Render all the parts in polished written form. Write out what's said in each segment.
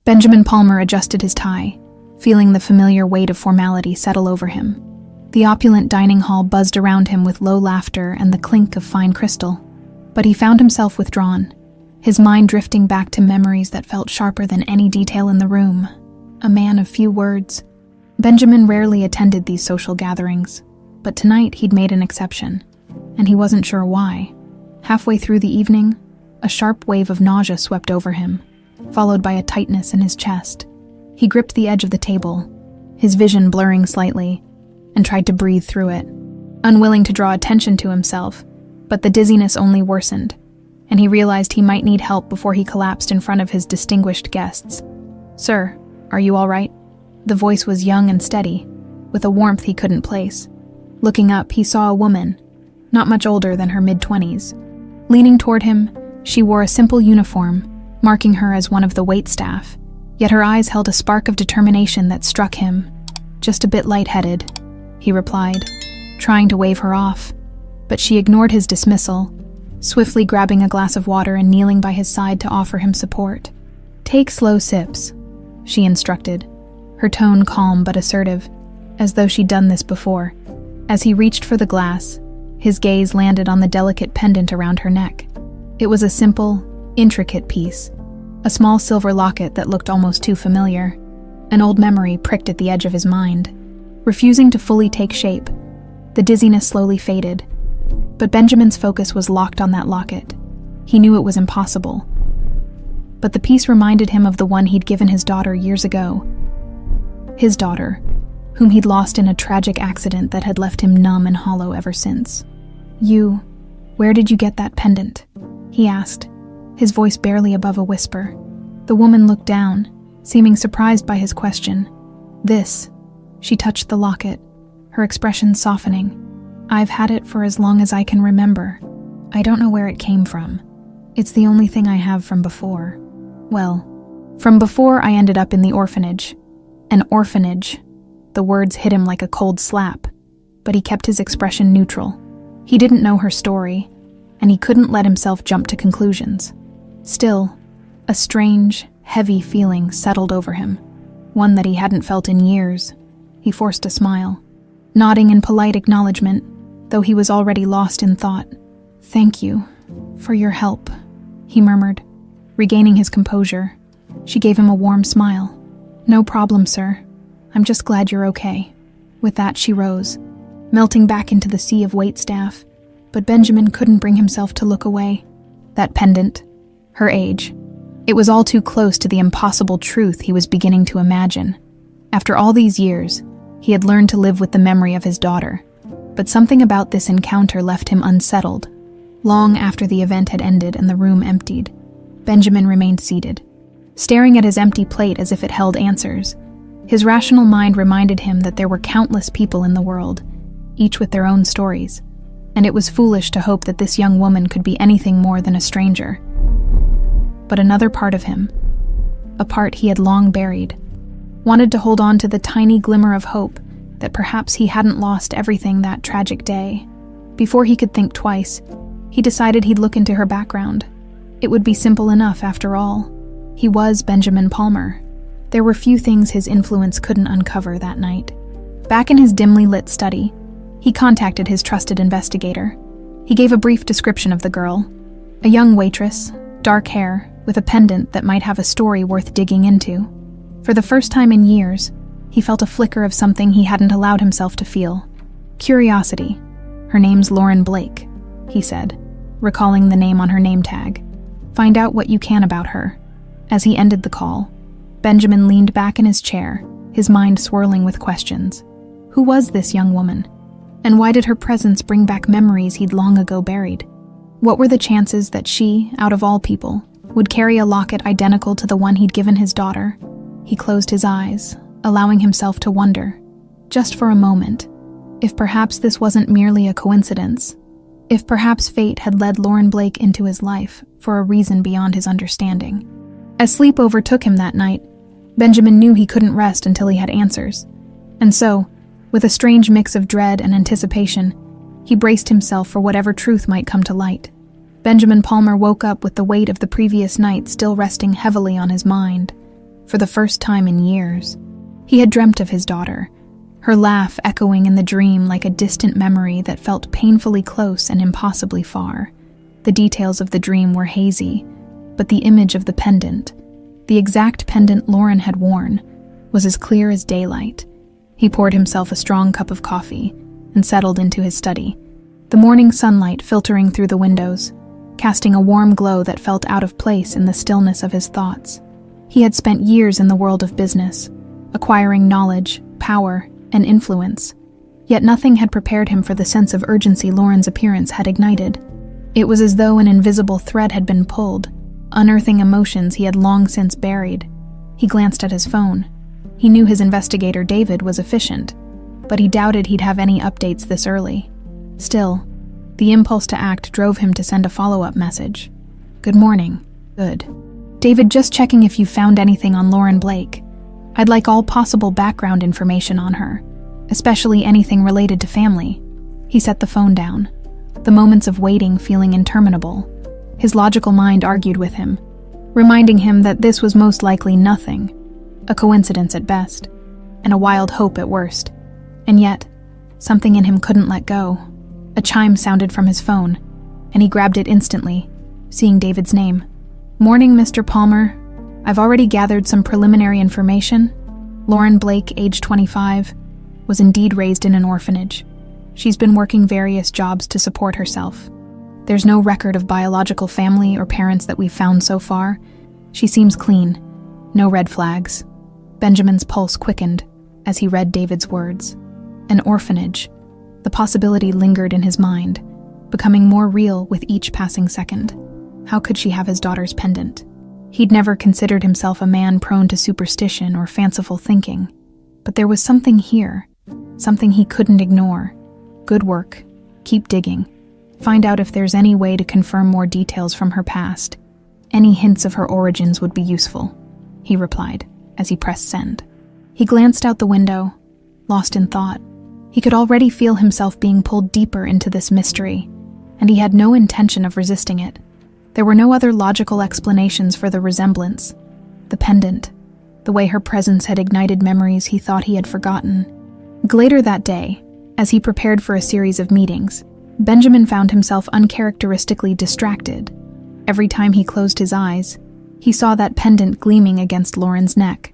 Benjamin Palmer adjusted his tie, feeling the familiar weight of formality settle over him. The opulent dining hall buzzed around him with low laughter and the clink of fine crystal, but he found himself withdrawn, his mind drifting back to memories that felt sharper than any detail in the room. A man of few words. Benjamin rarely attended these social gatherings, but tonight he'd made an exception, and he wasn't sure why. Halfway through the evening, a sharp wave of nausea swept over him, followed by a tightness in his chest. He gripped the edge of the table, his vision blurring slightly, and tried to breathe through it, unwilling to draw attention to himself, but the dizziness only worsened, and he realized he might need help before he collapsed in front of his distinguished guests. "Sir, are you all right?" The voice was young and steady, with a warmth he couldn't place. Looking up, he saw a woman, not much older than her mid-20s. Leaning toward him, she wore a simple uniform, marking her as one of the waitstaff, yet her eyes held a spark of determination that struck him. "Just a bit lightheaded," he replied, trying to wave her off, but she ignored his dismissal, swiftly grabbing a glass of water and kneeling by his side to offer him support. "Take slow sips," she instructed, her tone calm but assertive, as though she'd done this before. As he reached for the glass, his gaze landed on the delicate pendant around her neck. It was a simple, intricate piece, a small silver locket that looked almost too familiar. An old memory pricked at the edge of his mind. Refusing to fully take shape, the dizziness slowly faded, but Benjamin's focus was locked on that locket. He knew it was impossible. But the piece reminded him of the one he'd given his daughter years ago. His daughter, whom he'd lost in a tragic accident that had left him numb and hollow ever since. Where did you get that pendant?" he asked, his voice barely above a whisper. The woman looked down, seeming surprised by his question. "This." She touched the locket, her expression softening. "I've had it for as long as I can remember. I don't know where it came from. It's the only thing I have from before. Well, from before I ended up in the orphanage." An orphanage. The words hit him like a cold slap, but he kept his expression neutral. He didn't know her story, and he couldn't let himself jump to conclusions. Still, a strange, heavy feeling settled over him, one that he hadn't felt in years. He forced a smile, nodding in polite acknowledgement, though he was already lost in thought. "Thank you for your help," he murmured, regaining his composure. She gave him a warm smile. "No problem, sir. I'm just glad you're okay." With that, she rose, melting back into the sea of waitstaff, but Benjamin couldn't bring himself to look away. That pendant, her age, it was all too close to the impossible truth he was beginning to imagine. After all these years, he had learned to live with the memory of his daughter, but something about this encounter left him unsettled. Long after the event had ended and the room emptied, Benjamin remained seated, staring at his empty plate as if it held answers. His rational mind reminded him that there were countless people in the world, each with their own stories, and it was foolish to hope that this young woman could be anything more than a stranger. But another part of him, a part he had long buried, wanted to hold on to the tiny glimmer of hope that perhaps he hadn't lost everything that tragic day. Before he could think twice, he decided he'd look into her background. It would be simple enough after all. He was Benjamin Palmer. There were few things his influence couldn't uncover that night. Back in his dimly lit study, he contacted his trusted investigator. He gave a brief description of the girl, a young waitress, dark hair, with a pendant that might have a story worth digging into. For the first time in years, he felt a flicker of something he hadn't allowed himself to feel. Curiosity. "Her name's Lauren Blake," he said, recalling the name on her name tag. "Find out what you can about her." As he ended the call, Benjamin leaned back in his chair, his mind swirling with questions. Who was this young woman? And why did her presence bring back memories he'd long ago buried? What were the chances that she, out of all people, would carry a locket identical to the one he'd given his daughter? He closed his eyes, allowing himself to wonder, just for a moment, if perhaps this wasn't merely a coincidence, if perhaps fate had led Lauren Blake into his life for a reason beyond his understanding. As sleep overtook him that night, Benjamin knew he couldn't rest until he had answers, and so, with a strange mix of dread and anticipation, he braced himself for whatever truth might come to light. Benjamin Palmer woke up with the weight of the previous night still resting heavily on his mind. for the first time in years. He had dreamt of his daughter, her laugh echoing in the dream like a distant memory that felt painfully close and impossibly far. The details of the dream were hazy, but the image of the pendant, the exact pendant Lauren had worn, was as clear as daylight. He poured himself a strong cup of coffee and settled into his study, the morning sunlight filtering through the windows, casting a warm glow that felt out of place in the stillness of his thoughts. He had spent years in the world of business, acquiring knowledge, power, and influence, yet nothing had prepared him for the sense of urgency Lauren's appearance had ignited. It was as though an invisible thread had been pulled, unearthing emotions he had long since buried. He glanced at his phone. He knew his investigator, David, was efficient, but he doubted he'd have any updates this early. Still, the impulse to act drove him to send a follow-up message. "Good morning. Good. David, just checking if you found anything on Lauren Blake. I'd like all possible background information on her, especially anything related to family." He set the phone down, the moments of waiting feeling interminable. His logical mind argued with him, reminding him that this was most likely nothing, a coincidence at best, and a wild hope at worst. And yet, something in him couldn't let go. A chime sounded from his phone, and he grabbed it instantly, seeing David's name. "Morning, Mr. Palmer. I've already gathered some preliminary information. Lauren Blake, age 25, was indeed raised in an orphanage. She's been working various jobs to support herself. There's no record of biological family or parents that we've found so far. She seems clean. No red flags." Benjamin's pulse quickened as he read David's words. An orphanage. The possibility lingered in his mind, becoming more real with each passing second. How could she have his daughter's pendant? He'd never considered himself a man prone to superstition or fanciful thinking, but there was something here, something he couldn't ignore. Good work. Keep digging. Find out if there's any way to confirm more details from her past. Any hints of her origins would be useful, he replied as he pressed send. He glanced out the window, lost in thought. He could already feel himself being pulled deeper into this mystery, and he had no intention of resisting it. There were no other logical explanations for the resemblance. The pendant, the way her presence had ignited memories he thought he had forgotten. Later that day, as he prepared for a series of meetings, Benjamin found himself uncharacteristically distracted. Every time he closed his eyes, he saw that pendant gleaming against Lauren's neck,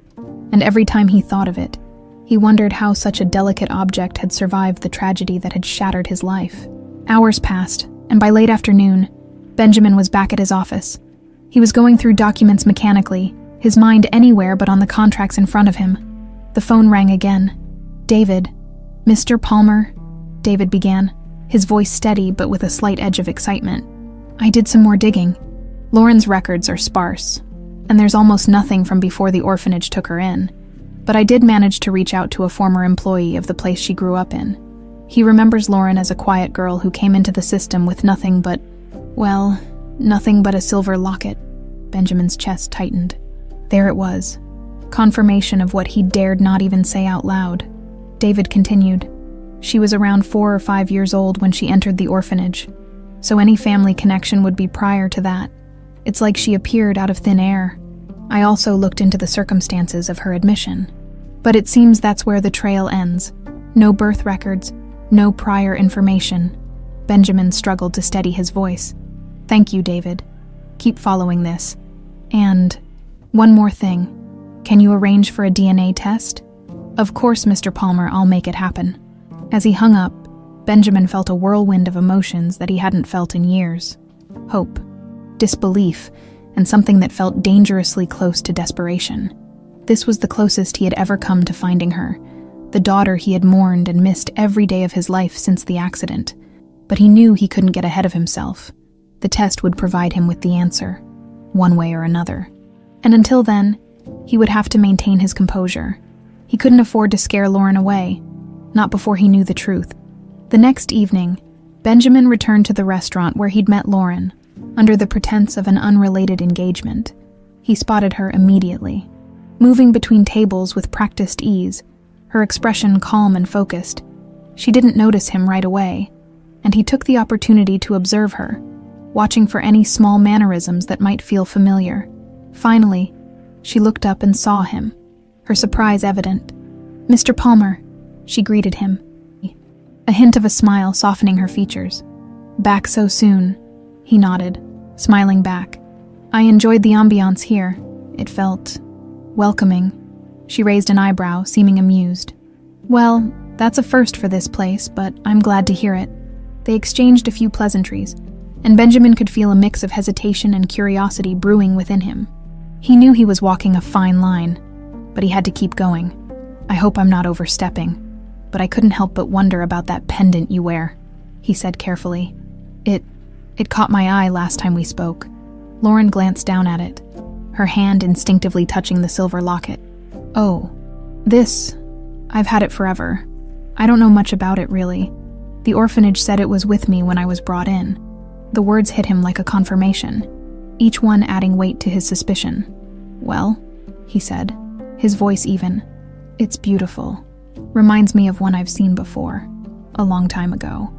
and every time he thought of it, he wondered how such a delicate object had survived the tragedy that had shattered his life. Hours passed, and by late afternoon, Benjamin was back at his office. He was going through documents mechanically, his mind anywhere but on the contracts in front of him. The phone rang again. "David." "Mr. Palmer," David began, his voice steady but with a slight edge of excitement. "I did some more digging. Lauren's records are sparse, and there's almost nothing from before the orphanage took her in. But I did manage to reach out to a former employee of the place she grew up in. He remembers Lauren as a quiet girl who came into the system with nothing but a silver locket." Benjamin's chest tightened. There it was, confirmation of what he dared not even say out loud. David continued, "She was around 4 or 5 years old when she entered the orphanage, so any family connection would be prior to that. It's like she appeared out of thin air. I also looked into the circumstances of her admission. But it seems that's where the trail ends. No birth records, no prior information." Benjamin struggled to steady his voice. "Thank you, David. Keep following this. And one more thing. Can you arrange for a DNA test?" "Of course, Mr. Palmer, I'll make it happen." As he hung up, Benjamin felt a whirlwind of emotions that he hadn't felt in years. Hope, disbelief, and something that felt dangerously close to desperation. This was the closest he had ever come to finding her, the daughter he had mourned and missed every day of his life since the accident. But he knew he couldn't get ahead of himself. The test would provide him with the answer, one way or another. And until then, he would have to maintain his composure. He couldn't afford to scare Lauren away, not before he knew the truth. The next evening, Benjamin returned to the restaurant where he'd met Lauren, under the pretense of an unrelated engagement. He spotted her immediately, moving between tables with practiced ease, her expression calm and focused. She didn't notice him right away, and he took the opportunity to observe her, watching for any small mannerisms that might feel familiar. Finally, She looked up and saw him, her surprise evident. "Mr. Palmer," she greeted him, a hint of a smile softening her features. "Back so soon," he nodded, smiling back. "I enjoyed the ambiance here. It felt welcoming." She raised an eyebrow, seeming amused. "Well, that's a first for this place, but I'm glad to hear it." They exchanged a few pleasantries, and Benjamin could feel a mix of hesitation and curiosity brewing within him. He knew he was walking a fine line, but he had to keep going. "I hope I'm not overstepping, but I couldn't help but wonder about that pendant you wear," he said carefully. It caught my eye last time we spoke." Lauren glanced down at it, her hand instinctively touching the silver locket. "Oh, this... I've had it forever. I don't know much about it, really. The orphanage said it was with me when I was brought in." The words hit him like a confirmation, each one adding weight to his suspicion. "Well," he said, his voice even, "it's beautiful. Reminds me of one I've seen before, a long time ago."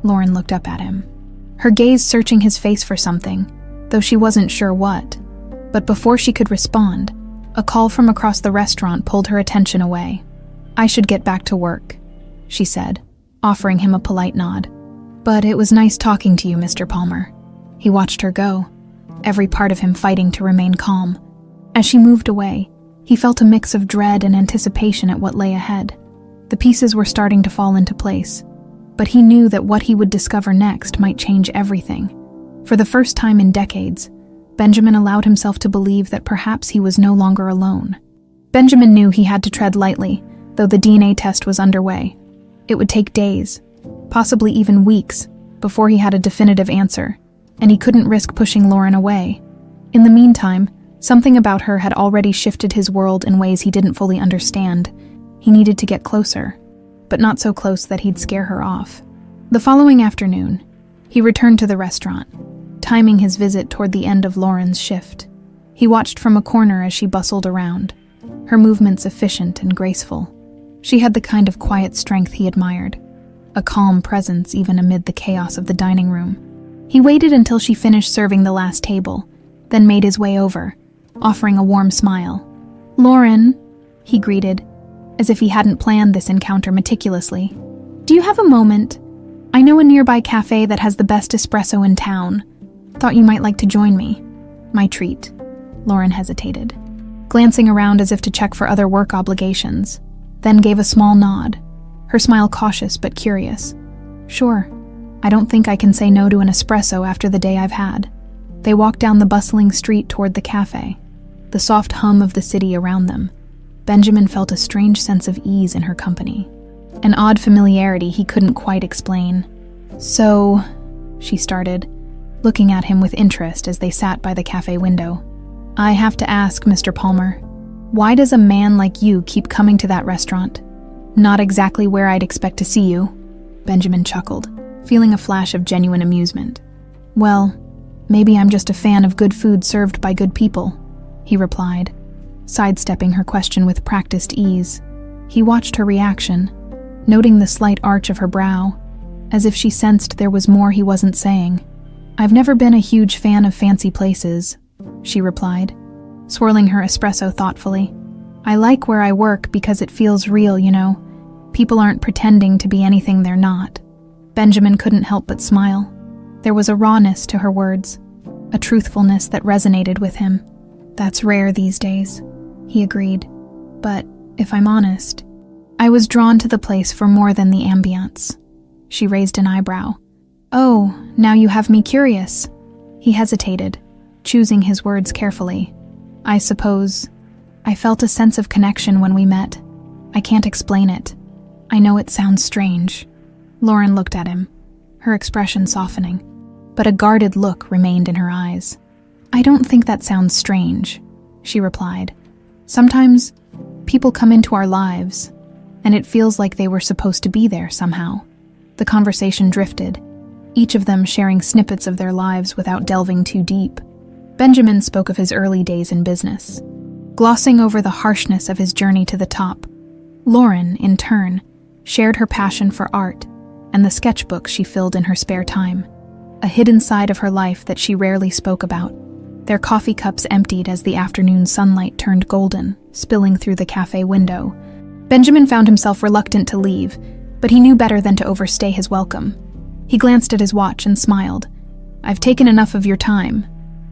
Lauren looked up at him, her gaze searching his face for something, though she wasn't sure what. But before she could respond, a call from across the restaurant pulled her attention away. "I should get back to work," she said, offering him a polite nod. "But it was nice talking to you, Mr. Palmer." He watched her go, every part of him fighting to remain calm. As she moved away, he felt a mix of dread and anticipation at what lay ahead. The pieces were starting to fall into place, but he knew that what he would discover next might change everything. For the first time in decades, Benjamin allowed himself to believe that perhaps he was no longer alone. Benjamin knew he had to tread lightly, though the DNA test was underway. It would take days, possibly even weeks, before he had a definitive answer, and he couldn't risk pushing Lauren away. In the meantime, something about her had already shifted his world in ways he didn't fully understand. He needed to get closer, but not so close that he'd scare her off. The following afternoon, he returned to the restaurant, timing his visit toward the end of Lauren's shift. He watched from a corner as she bustled around, her movements efficient and graceful. She had the kind of quiet strength he admired, a calm presence even amid the chaos of the dining room. He waited until she finished serving the last table, then made his way over, offering a warm smile. "Lauren," he greeted, as if he hadn't planned this encounter meticulously. "Do you have a moment? I know a nearby cafe that has the best espresso in town. Thought you might like to join me." "My treat." Lauren hesitated, glancing around as if to check for other work obligations, then gave a small nod, her smile cautious but curious. "Sure. I don't think I can say no to an espresso after the day I've had." They walked down the bustling street toward the cafe, the soft hum of the city around them. Benjamin felt a strange sense of ease in her company, an odd familiarity he couldn't quite explain. "So," she started, looking at him with interest as they sat by the cafe window. "I have to ask, Mr. Palmer, why does a man like you keep coming to that restaurant? Not exactly where I'd expect to see you." Benjamin chuckled, feeling a flash of genuine amusement. "Well, maybe I'm just a fan of good food served by good people," he replied, sidestepping her question with practiced ease. He watched her reaction, noting the slight arch of her brow, as if she sensed there was more he wasn't saying. "I've never been a huge fan of fancy places," she replied, swirling her espresso thoughtfully. "I like where I work because it feels real, you know. People aren't pretending to be anything they're not." Benjamin couldn't help but smile. There was a rawness to her words, a truthfulness that resonated with him. "That's rare these days," he agreed. "But, if I'm honest, I was drawn to the place for more than the ambience." She raised an eyebrow. "Oh, now you have me curious." He hesitated, choosing his words carefully. "I suppose I felt a sense of connection when we met. I can't explain it. I know it sounds strange." Lauren looked at him, her expression softening, but a guarded look remained in her eyes. "I don't think that sounds strange," she replied. "Sometimes people come into our lives, and it feels like they were supposed to be there somehow." The conversation drifted, each of them sharing snippets of their lives without delving too deep. Benjamin spoke of his early days in business, glossing over the harshness of his journey to the top. Lauren, in turn, shared her passion for art and the sketchbooks she filled in her spare time, a hidden side of her life that she rarely spoke about. Their coffee cups emptied as the afternoon sunlight turned golden, spilling through the cafe window. Benjamin found himself reluctant to leave, but he knew better than to overstay his welcome. He glanced at his watch and smiled. "I've taken enough of your time,"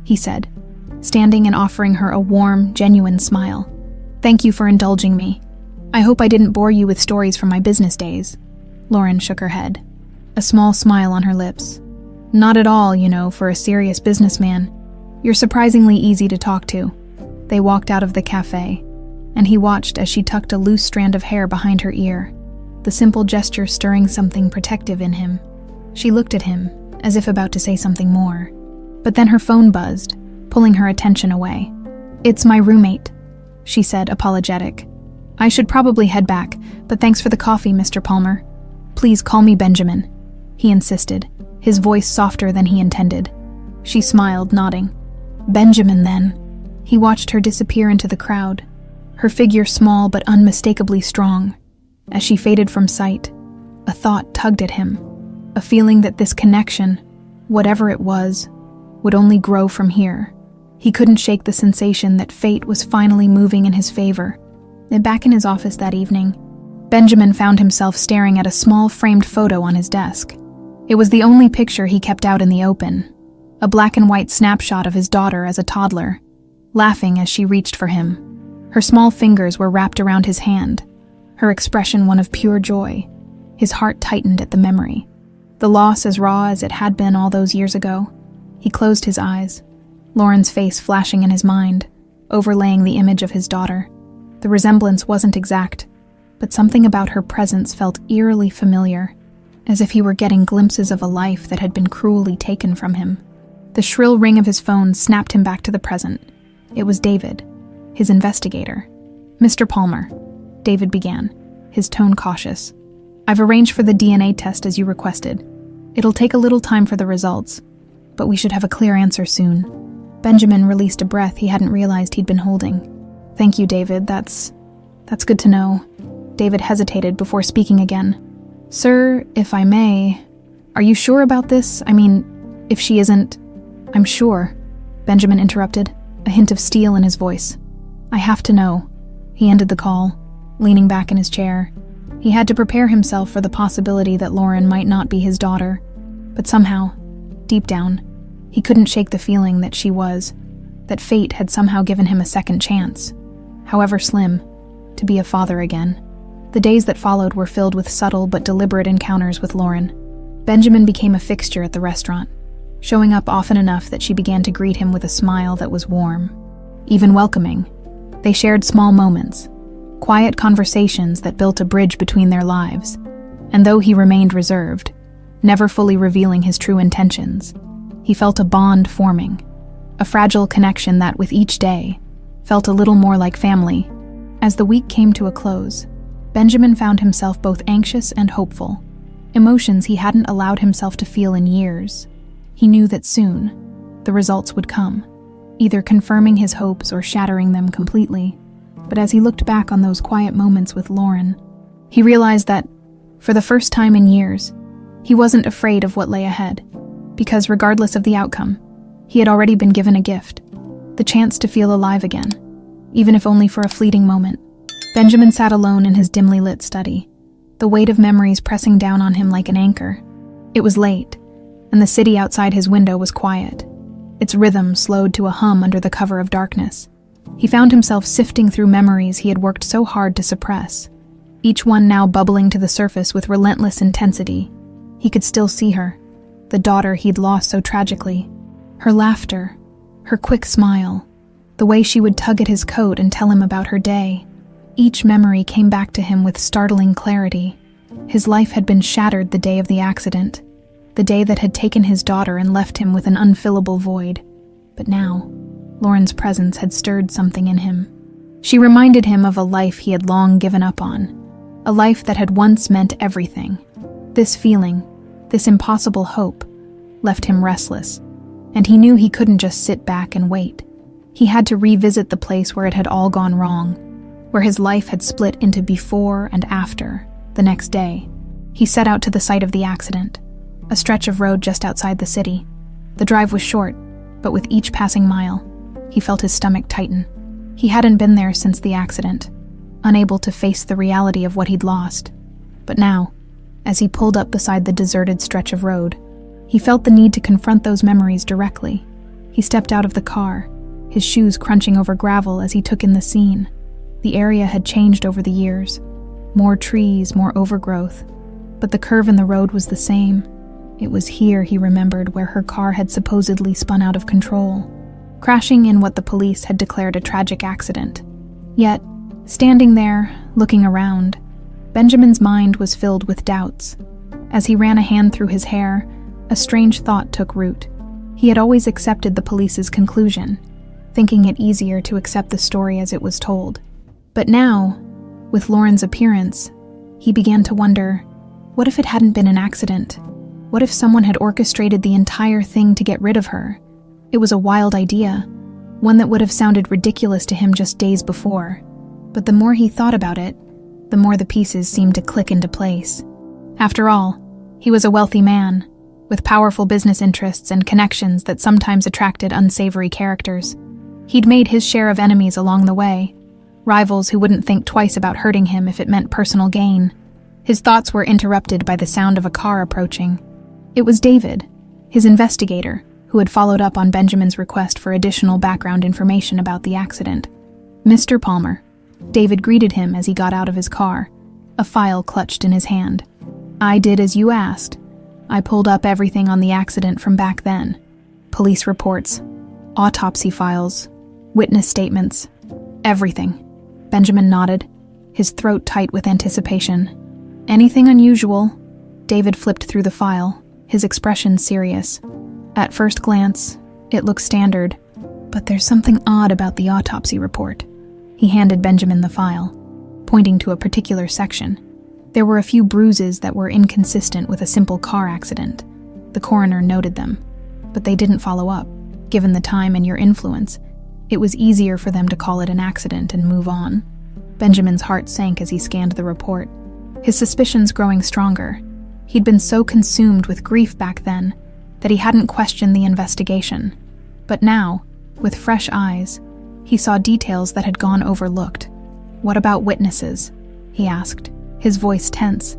he said, standing and offering her a warm, genuine smile. "Thank you for indulging me. I hope I didn't bore you with stories from my business days." Lauren shook her head, a small smile on her lips. "Not at all, for a serious businessman. You're surprisingly easy to talk to." They walked out of the cafe, and he watched as she tucked a loose strand of hair behind her ear, the simple gesture stirring something protective in him. She looked at him, as if about to say something more. But then her phone buzzed, pulling her attention away. "It's my roommate," she said, apologetic. "I should probably head back, but thanks for the coffee, Mr. Palmer. Please call me Benjamin," he insisted, his voice softer than he intended. She smiled, nodding. "Benjamin, then." He watched her disappear into the crowd, her figure small but unmistakably strong. As she faded from sight, a thought tugged at him, a feeling that this connection, whatever it was, would only grow from here. He couldn't shake the sensation that fate was finally moving in his favor. Back in his office that evening, Benjamin found himself staring at a small framed photo on his desk. It was the only picture he kept out in the open, a black and white snapshot of his daughter as a toddler, laughing as she reached for him. Her small fingers were wrapped around his hand, her expression one of pure joy. His heart tightened at the memory. The loss as raw as it had been all those years ago. He closed his eyes, Lauren's face flashing in his mind, overlaying the image of his daughter. The resemblance wasn't exact, but something about her presence felt eerily familiar, as if he were getting glimpses of a life that had been cruelly taken from him. The shrill ring of his phone snapped him back to the present. It was David, his investigator. "Mr. Palmer," David began, his tone cautious. "I've arranged for the DNA test as you requested. It'll take a little time for the results, but we should have a clear answer soon." Benjamin released a breath he hadn't realized he'd been holding. "Thank you, David. That's good to know." David hesitated before speaking again. "Sir, if I may, are you sure about this? I mean, if she isn't—" "I'm sure," Benjamin interrupted, a hint of steel in his voice. "I have to know." He ended the call, leaning back in his chair. He had to prepare himself for the possibility that Lauren might not be his daughter, but somehow, deep down, he couldn't shake the feeling that she was, that fate had somehow given him a second chance, however slim, to be a father again. The days that followed were filled with subtle but deliberate encounters with Lauren. Benjamin became a fixture at the restaurant, showing up often enough that she began to greet him with a smile that was warm, even welcoming. They shared small moments, quiet conversations that built a bridge between their lives, and though he remained reserved, never fully revealing his true intentions, he felt a bond forming, a fragile connection that, with each day, felt a little more like family. As the week came to a close, Benjamin found himself both anxious and hopeful, emotions he hadn't allowed himself to feel in years. He knew that soon, the results would come, either confirming his hopes or shattering them completely. But as he looked back on those quiet moments with Lauren, he realized that, for the first time in years, he wasn't afraid of what lay ahead, because regardless of the outcome, he had already been given a gift, the chance to feel alive again, even if only for a fleeting moment. Benjamin sat alone in his dimly lit study, the weight of memories pressing down on him like an anchor. It was late, and the city outside his window was quiet, its rhythm slowed to a hum under the cover of darkness. He found himself sifting through memories he had worked so hard to suppress, each one now bubbling to the surface with relentless intensity. He could still see her, the daughter he'd lost so tragically. Her laughter, her quick smile, the way she would tug at his coat and tell him about her day. Each memory came back to him with startling clarity. His life had been shattered the day of the accident, the day that had taken his daughter and left him with an unfillable void. But now, Lauren's presence had stirred something in him. She reminded him of a life he had long given up on, a life that had once meant everything. This feeling, this impossible hope, left him restless, and he knew he couldn't just sit back and wait. He had to revisit the place where it had all gone wrong, where his life had split into before and after. The next day, he set out to the site of the accident, a stretch of road just outside the city. The drive was short, but with each passing mile, He felt his stomach tighten. He hadn't been there since the accident, unable to face the reality of what he'd lost. But now, as he pulled up beside the deserted stretch of road, he felt the need to confront those memories directly. He stepped out of the car, his shoes crunching over gravel as he took in the scene. The area had changed over the years. More trees, more overgrowth. But the curve in the road was the same. It was here, he remembered, where her car had supposedly spun out of control, crashing in what the police had declared a tragic accident. Yet, standing there, looking around, Benjamin's mind was filled with doubts. As he ran a hand through his hair, a strange thought took root. He had always accepted the police's conclusion, thinking it easier to accept the story as it was told. But now, with Lauren's appearance, he began to wonder, what if it hadn't been an accident? What if someone had orchestrated the entire thing to get rid of her? It was a wild idea, one that would have sounded ridiculous to him just days before. But the more he thought about it, the more the pieces seemed to click into place. After all, he was a wealthy man, with powerful business interests and connections that sometimes attracted unsavory characters. He'd made his share of enemies along the way, rivals who wouldn't think twice about hurting him if it meant personal gain. His thoughts were interrupted by the sound of a car approaching. It was David, his investigator, who had followed up on Benjamin's request for additional background information about the accident. "Mr. Palmer," David greeted him as he got out of his car, a file clutched in his hand. "I did as you asked. I pulled up everything on the accident from back then. Police reports, autopsy files, witness statements, everything." Benjamin nodded, his throat tight with anticipation. "Anything unusual?" David flipped through the file, his expression serious. "At first glance, it looks standard, but there's something odd about the autopsy report." He handed Benjamin the file, pointing to a particular section. There were a few bruises that were inconsistent with a simple car accident. The coroner noted them, but they didn't follow up. Given the time and your influence, it was easier for them to call it an accident and move on. Benjamin's heart sank as he scanned the report, his suspicions growing stronger. He'd been so consumed with grief back then that he hadn't questioned the investigation. But now, with fresh eyes, he saw details that had gone overlooked. "What about witnesses?" he asked, his voice tense.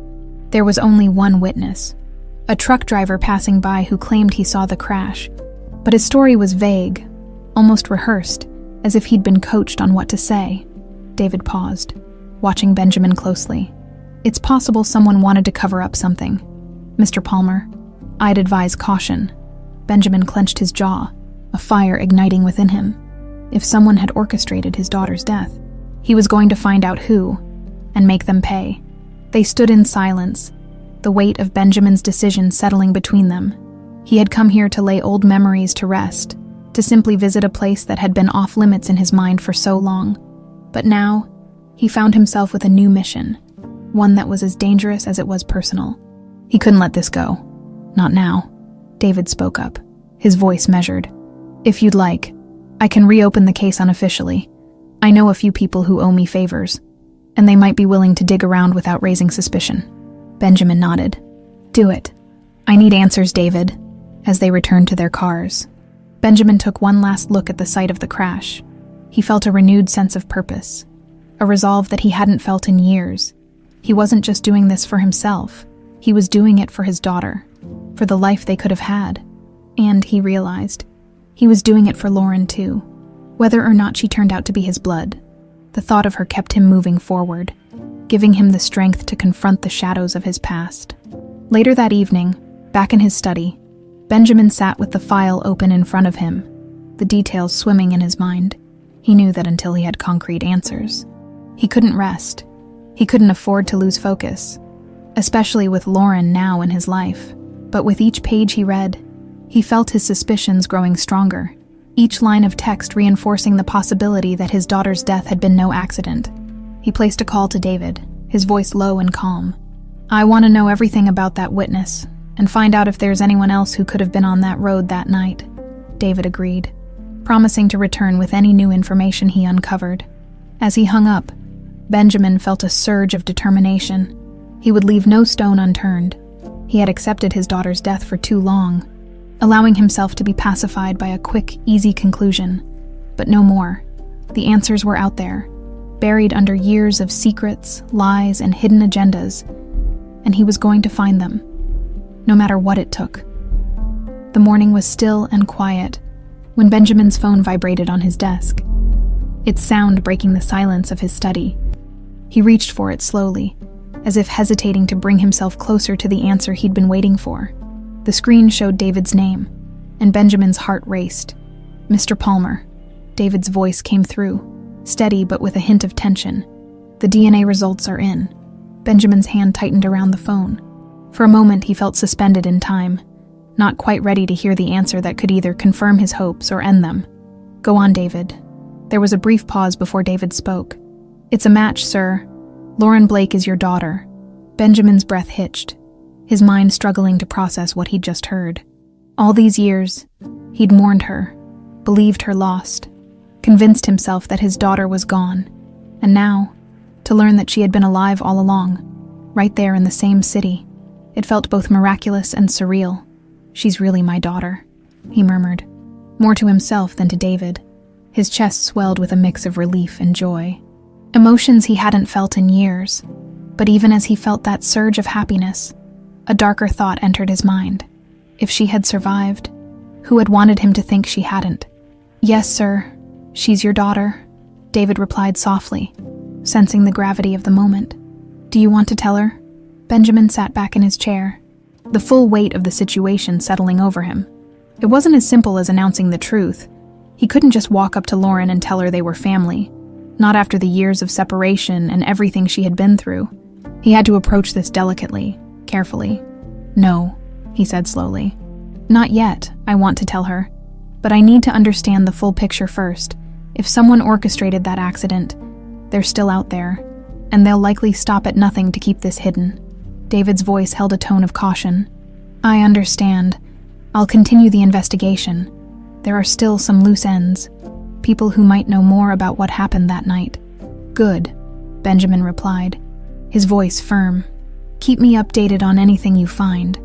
There was only one witness, a truck driver passing by who claimed he saw the crash. But his story was vague, almost rehearsed, as if he'd been coached on what to say. David paused, watching Benjamin closely. "It's possible someone wanted to cover up something. Mr. Palmer, I'd advise caution." Benjamin clenched his jaw, a fire igniting within him. If someone had orchestrated his daughter's death, he was going to find out who, and make them pay. They stood in silence, the weight of Benjamin's decision settling between them. He had come here to lay old memories to rest, to simply visit a place that had been off limits in his mind for so long. But now, he found himself with a new mission, one that was as dangerous as it was personal. He couldn't let this go. Not now. David spoke up, his voice measured. "If you'd like, I can reopen the case unofficially. I know a few people who owe me favors, and they might be willing to dig around without raising suspicion." Benjamin nodded. "Do it. I need answers, David." As they returned to their cars, Benjamin took one last look at the site of the crash. He felt a renewed sense of purpose, a resolve that he hadn't felt in years. He wasn't just doing this for himself. He was doing it for his daughter, for the life they could have had. And, he realized, he was doing it for Lauren too, whether or not she turned out to be his blood. The thought of her kept him moving forward, giving him the strength to confront the shadows of his past. Later that evening, back in his study, Benjamin sat with the file open in front of him, the details swimming in his mind. He knew that until he had concrete answers, he couldn't rest. He couldn't afford to lose focus, especially with Lauren now in his life. But with each page he read, he felt his suspicions growing stronger, each line of text reinforcing the possibility that his daughter's death had been no accident. He placed a call to David, his voice low and calm. "I want to know everything about that witness, and find out if there's anyone else who could have been on that road that night." David agreed, promising to return with any new information he uncovered. As he hung up, Benjamin felt a surge of determination. He would leave no stone unturned. He had accepted his daughter's death for too long, allowing himself to be pacified by a quick, easy conclusion. But no more. The answers were out there, buried under years of secrets, lies, and hidden agendas, and he was going to find them, no matter what it took. The morning was still and quiet when Benjamin's phone vibrated on his desk, its sound breaking the silence of his study. He reached for it slowly, as if hesitating to bring himself closer to the answer he'd been waiting for. The screen showed David's name, and Benjamin's heart raced. "Mr. Palmer." David's voice came through, steady but with a hint of tension. "The DNA results are in." Benjamin's hand tightened around the phone. For a moment he felt suspended in time, not quite ready to hear the answer that could either confirm his hopes or end them. "Go on, David." There was a brief pause before David spoke. "It's a match, sir. Lauren Blake is your daughter." Benjamin's breath hitched, his mind struggling to process what he'd just heard. All these years, he'd mourned her, believed her lost, convinced himself that his daughter was gone, and now, to learn that she had been alive all along, right there in the same city, it felt both miraculous and surreal. "She's really my daughter," he murmured, more to himself than to David. His chest swelled with a mix of relief and joy. Emotions he hadn't felt in years, but even as he felt that surge of happiness, a darker thought entered his mind. If she had survived, who had wanted him to think she hadn't? "Yes, sir, she's your daughter," David replied softly, sensing the gravity of the moment. "Do you want to tell her?" Benjamin sat back in his chair, the full weight of the situation settling over him. It wasn't as simple as announcing the truth. He couldn't just walk up to Lauren and tell her they were family, not after the years of separation and everything she had been through. He had to approach this delicately, carefully. "No," he said slowly. "Not yet, I want to tell her. But I need to understand the full picture first. If someone orchestrated that accident, they're still out there, and they'll likely stop at nothing to keep this hidden." David's voice held a tone of caution. "I understand. I'll continue the investigation. There are still some loose ends, people who might know more about what happened that night." "Good," Benjamin replied, his voice firm. "Keep me updated on anything you find."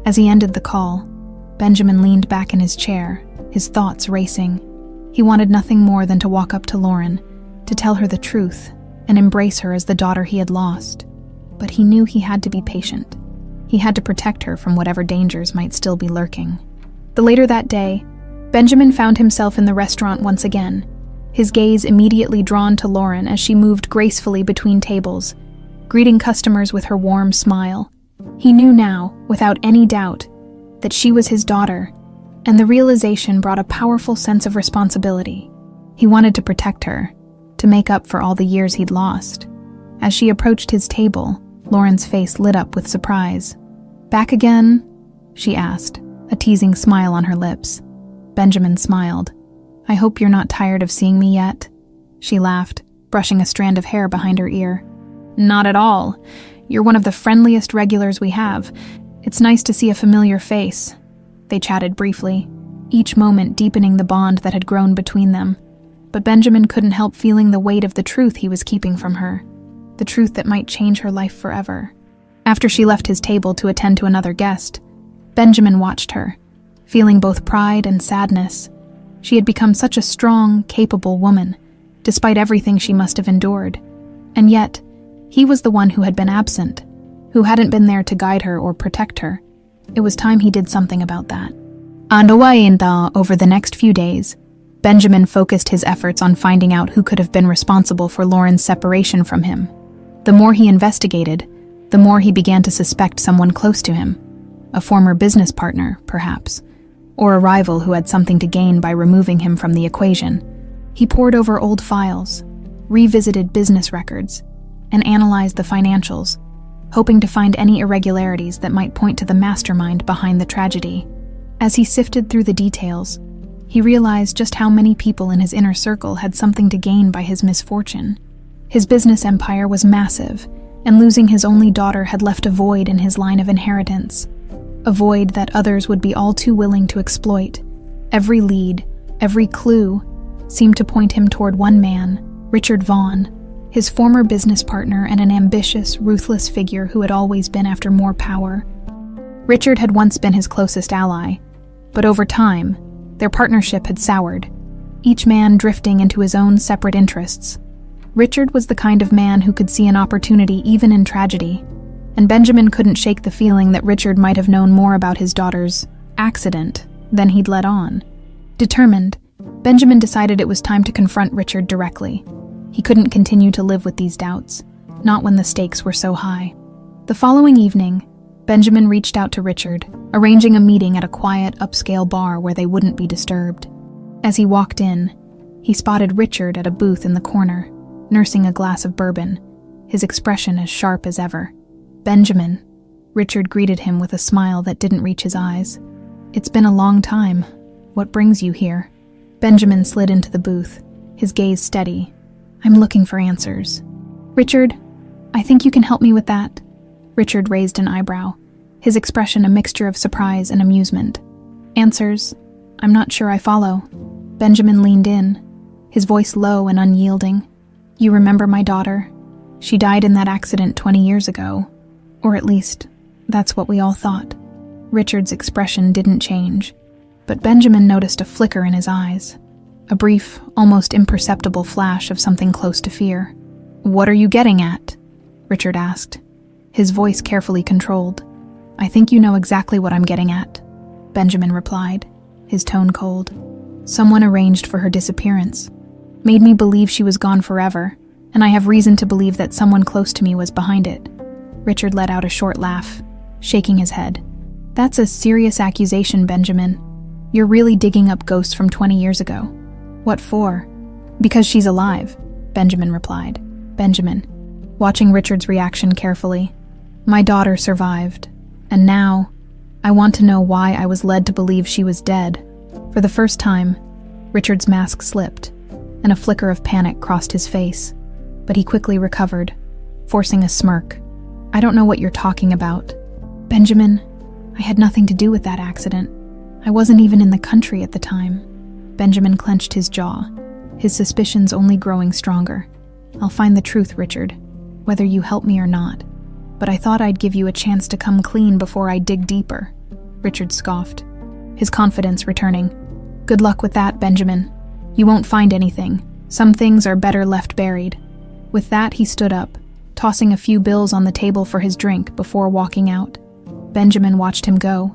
As he ended the call, Benjamin leaned back in his chair, his thoughts racing. He wanted nothing more than to walk up to Lauren, to tell her the truth, and embrace her as the daughter he had lost. But he knew he had to be patient. He had to protect her from whatever dangers might still be lurking. The later that day, Benjamin found himself in the restaurant once again, his gaze immediately drawn to Lauren as she moved gracefully between tables, greeting customers with her warm smile. He knew now, without any doubt, that she was his daughter, and the realization brought a powerful sense of responsibility. He wanted to protect her, to make up for all the years he'd lost. As she approached his table, Lauren's face lit up with surprise. "Back again?" she asked, a teasing smile on her lips. Benjamin smiled. "I hope you're not tired of seeing me yet," she laughed, brushing a strand of hair behind her ear. "Not at all. You're one of the friendliest regulars we have. It's nice to see a familiar face." They chatted briefly, each moment deepening the bond that had grown between them. But Benjamin couldn't help feeling the weight of the truth he was keeping from her, the truth that might change her life forever. After she left his table to attend to another guest, Benjamin watched her, feeling both pride and sadness. She had become such a strong, capable woman, despite everything she must have endured. And yet, he was the one who had been absent, who hadn't been there to guide her or protect her. It was time he did something about that. Over the next few days, Benjamin focused his efforts on finding out who could have been responsible for Lauren's separation from him. The more he investigated, the more he began to suspect someone close to him, a former business partner, perhaps, or a rival who had something to gain by removing him from the equation. He pored over old files, revisited business records, and analyzed the financials, hoping to find any irregularities that might point to the mastermind behind the tragedy. As he sifted through the details, he realized just how many people in his inner circle had something to gain by his misfortune. His business empire was massive, and losing his only daughter had left a void in his line of inheritance, a void that others would be all too willing to exploit. Every lead, every clue, seemed to point him toward one man, Richard Vaughn, his former business partner and an ambitious, ruthless figure who had always been after more power. Richard had once been his closest ally, but over time, their partnership had soured. each man drifting into his own separate interests. Richard was the kind of man who could see an opportunity even in tragedy, and Benjamin couldn't shake the feeling that Richard might have known more about his daughter's accident than he'd let on. Determined, Benjamin decided it was time to confront Richard directly. He couldn't continue to live with these doubts, not when the stakes were so high. The following evening, Benjamin reached out to Richard, arranging a meeting at a quiet, upscale bar where they wouldn't be disturbed. As he walked in, he spotted Richard at a booth in the corner, nursing a glass of bourbon, his expression as sharp as ever. "Benjamin," Richard greeted him with a smile that didn't reach his eyes. "It's been a long time. What brings you here?" Benjamin slid into the booth, his gaze steady. "I'm looking for answers." "Richard, I think you can help me with that." Richard raised an eyebrow, his expression a mixture of surprise and amusement. "Answers? I'm not sure I follow." Benjamin leaned in, his voice low and unyielding. "You remember my daughter? She died in that accident 20 years ago. Or at least, that's what we all thought." Richard's expression didn't change, but Benjamin noticed a flicker in his eyes, a brief, almost imperceptible flash of something close to fear. "What are you getting at?" Richard asked, his voice carefully controlled. "I think you know exactly what I'm getting at," Benjamin replied, his tone cold. "Someone arranged for her disappearance, made me believe she was gone forever, and I have reason to believe that someone close to me was behind it." Richard let out a short laugh, shaking his head. "That's a serious accusation, Benjamin. You're really digging up ghosts from 20 years ago." "What for?" "Because she's alive," Benjamin replied. Benjamin, watching Richard's reaction carefully. "My daughter survived, and now I want to know why I was led to believe she was dead." For the first time, Richard's mask slipped, and a flicker of panic crossed his face, but he quickly recovered, forcing a smirk. "I don't know what you're talking about." "Benjamin, I had nothing to do with that accident. I wasn't even in the country at the time." Benjamin clenched his jaw, his suspicions only growing stronger. "I'll find the truth, Richard, whether you help me or not. But I thought I'd give you a chance to come clean before I dig deeper." Richard scoffed, his confidence returning. "Good luck with that, Benjamin. You won't find anything. Some things are better left buried." With that, he stood up, tossing a few bills on the table for his drink before walking out. Benjamin watched him go,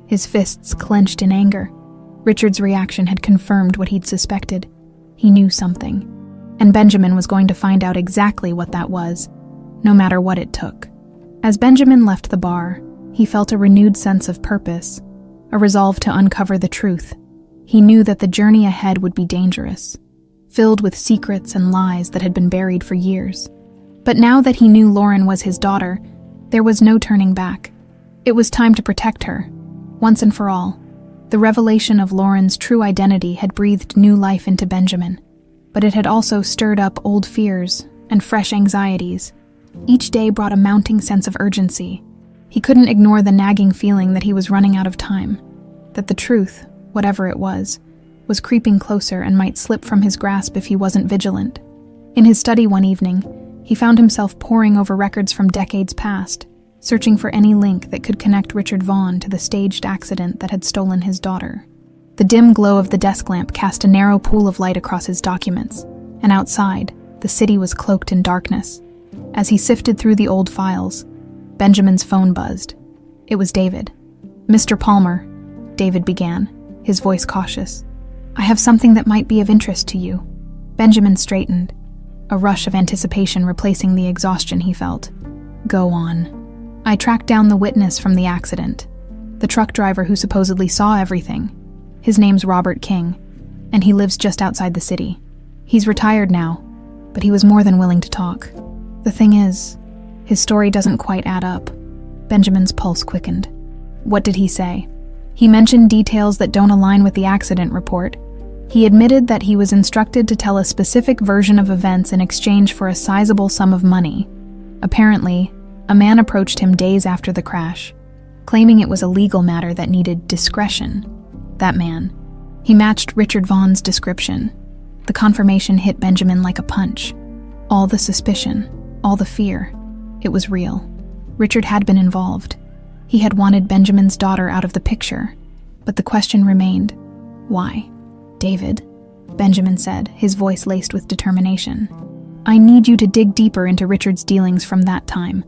his fists clenched in anger. Richard's reaction had confirmed what he'd suspected. He knew something, and Benjamin was going to find out exactly what that was, no matter what it took. As Benjamin left the bar, he felt a renewed sense of purpose, a resolve to uncover the truth. He knew that the journey ahead would be dangerous, filled with secrets and lies that had been buried for years. But now that he knew Lauren was his daughter, there was no turning back. It was time to protect her, once and for all. The revelation of Lauren's true identity had breathed new life into Benjamin, but it had also stirred up old fears and fresh anxieties. Each day brought a mounting sense of urgency. He couldn't ignore the nagging feeling that he was running out of time, that the truth, whatever it was creeping closer and might slip from his grasp if he wasn't vigilant. In his study one evening, he found himself poring over records from decades past, searching for any link that could connect Richard Vaughn to the staged accident that had stolen his daughter. The dim glow of the desk lamp cast a narrow pool of light across his documents, and outside, the city was cloaked in darkness. As he sifted through the old files, Benjamin's phone buzzed. It was David. "Mr. Palmer," David began, his voice cautious. "I have something that might be of interest to you." Benjamin straightened, a rush of anticipation replacing the exhaustion he felt. "Go on." "I tracked down the witness from the accident, the truck driver who supposedly saw everything. His name's Robert King, and he lives just outside the city. He's retired now, but he was more than willing to talk. The thing is, his story doesn't quite add up." Benjamin's pulse quickened. "What did he say?" "He mentioned details that don't align with the accident report. He admitted that he was instructed to tell a specific version of events in exchange for a sizable sum of money. Apparently, a man approached him days after the crash, claiming it was a legal matter that needed discretion. That man. He matched Richard Vaughn's description. The confirmation hit Benjamin like a punch. All the suspicion, all the fear. It was real. Richard had been involved. He had wanted Benjamin's daughter out of the picture. But the question remained, why? David? Benjamin said, his voice laced with determination. I need you to dig deeper into Richard's dealings from that time.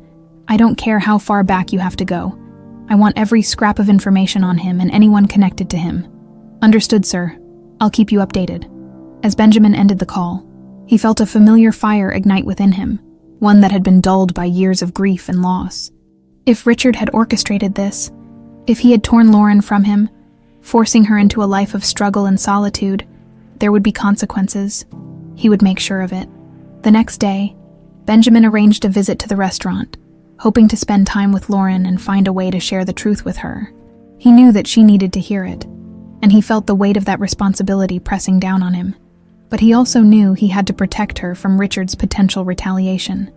I don't care how far back you have to go. I want every scrap of information on him and anyone connected to him. Understood, sir. I'll keep you updated. As Benjamin ended the call, he felt a familiar fire ignite within him, one that had been dulled by years of grief and loss. If Richard had orchestrated this, if he had torn Lauren from him, forcing her into a life of struggle and solitude, there would be consequences. He would make sure of it. The next day, Benjamin arranged a visit to the restaurant, hoping to spend time with Lauren and find a way to share the truth with her. He knew that she needed to hear it, and he felt the weight of that responsibility pressing down on him. But he also knew he had to protect her from Richard's potential retaliation.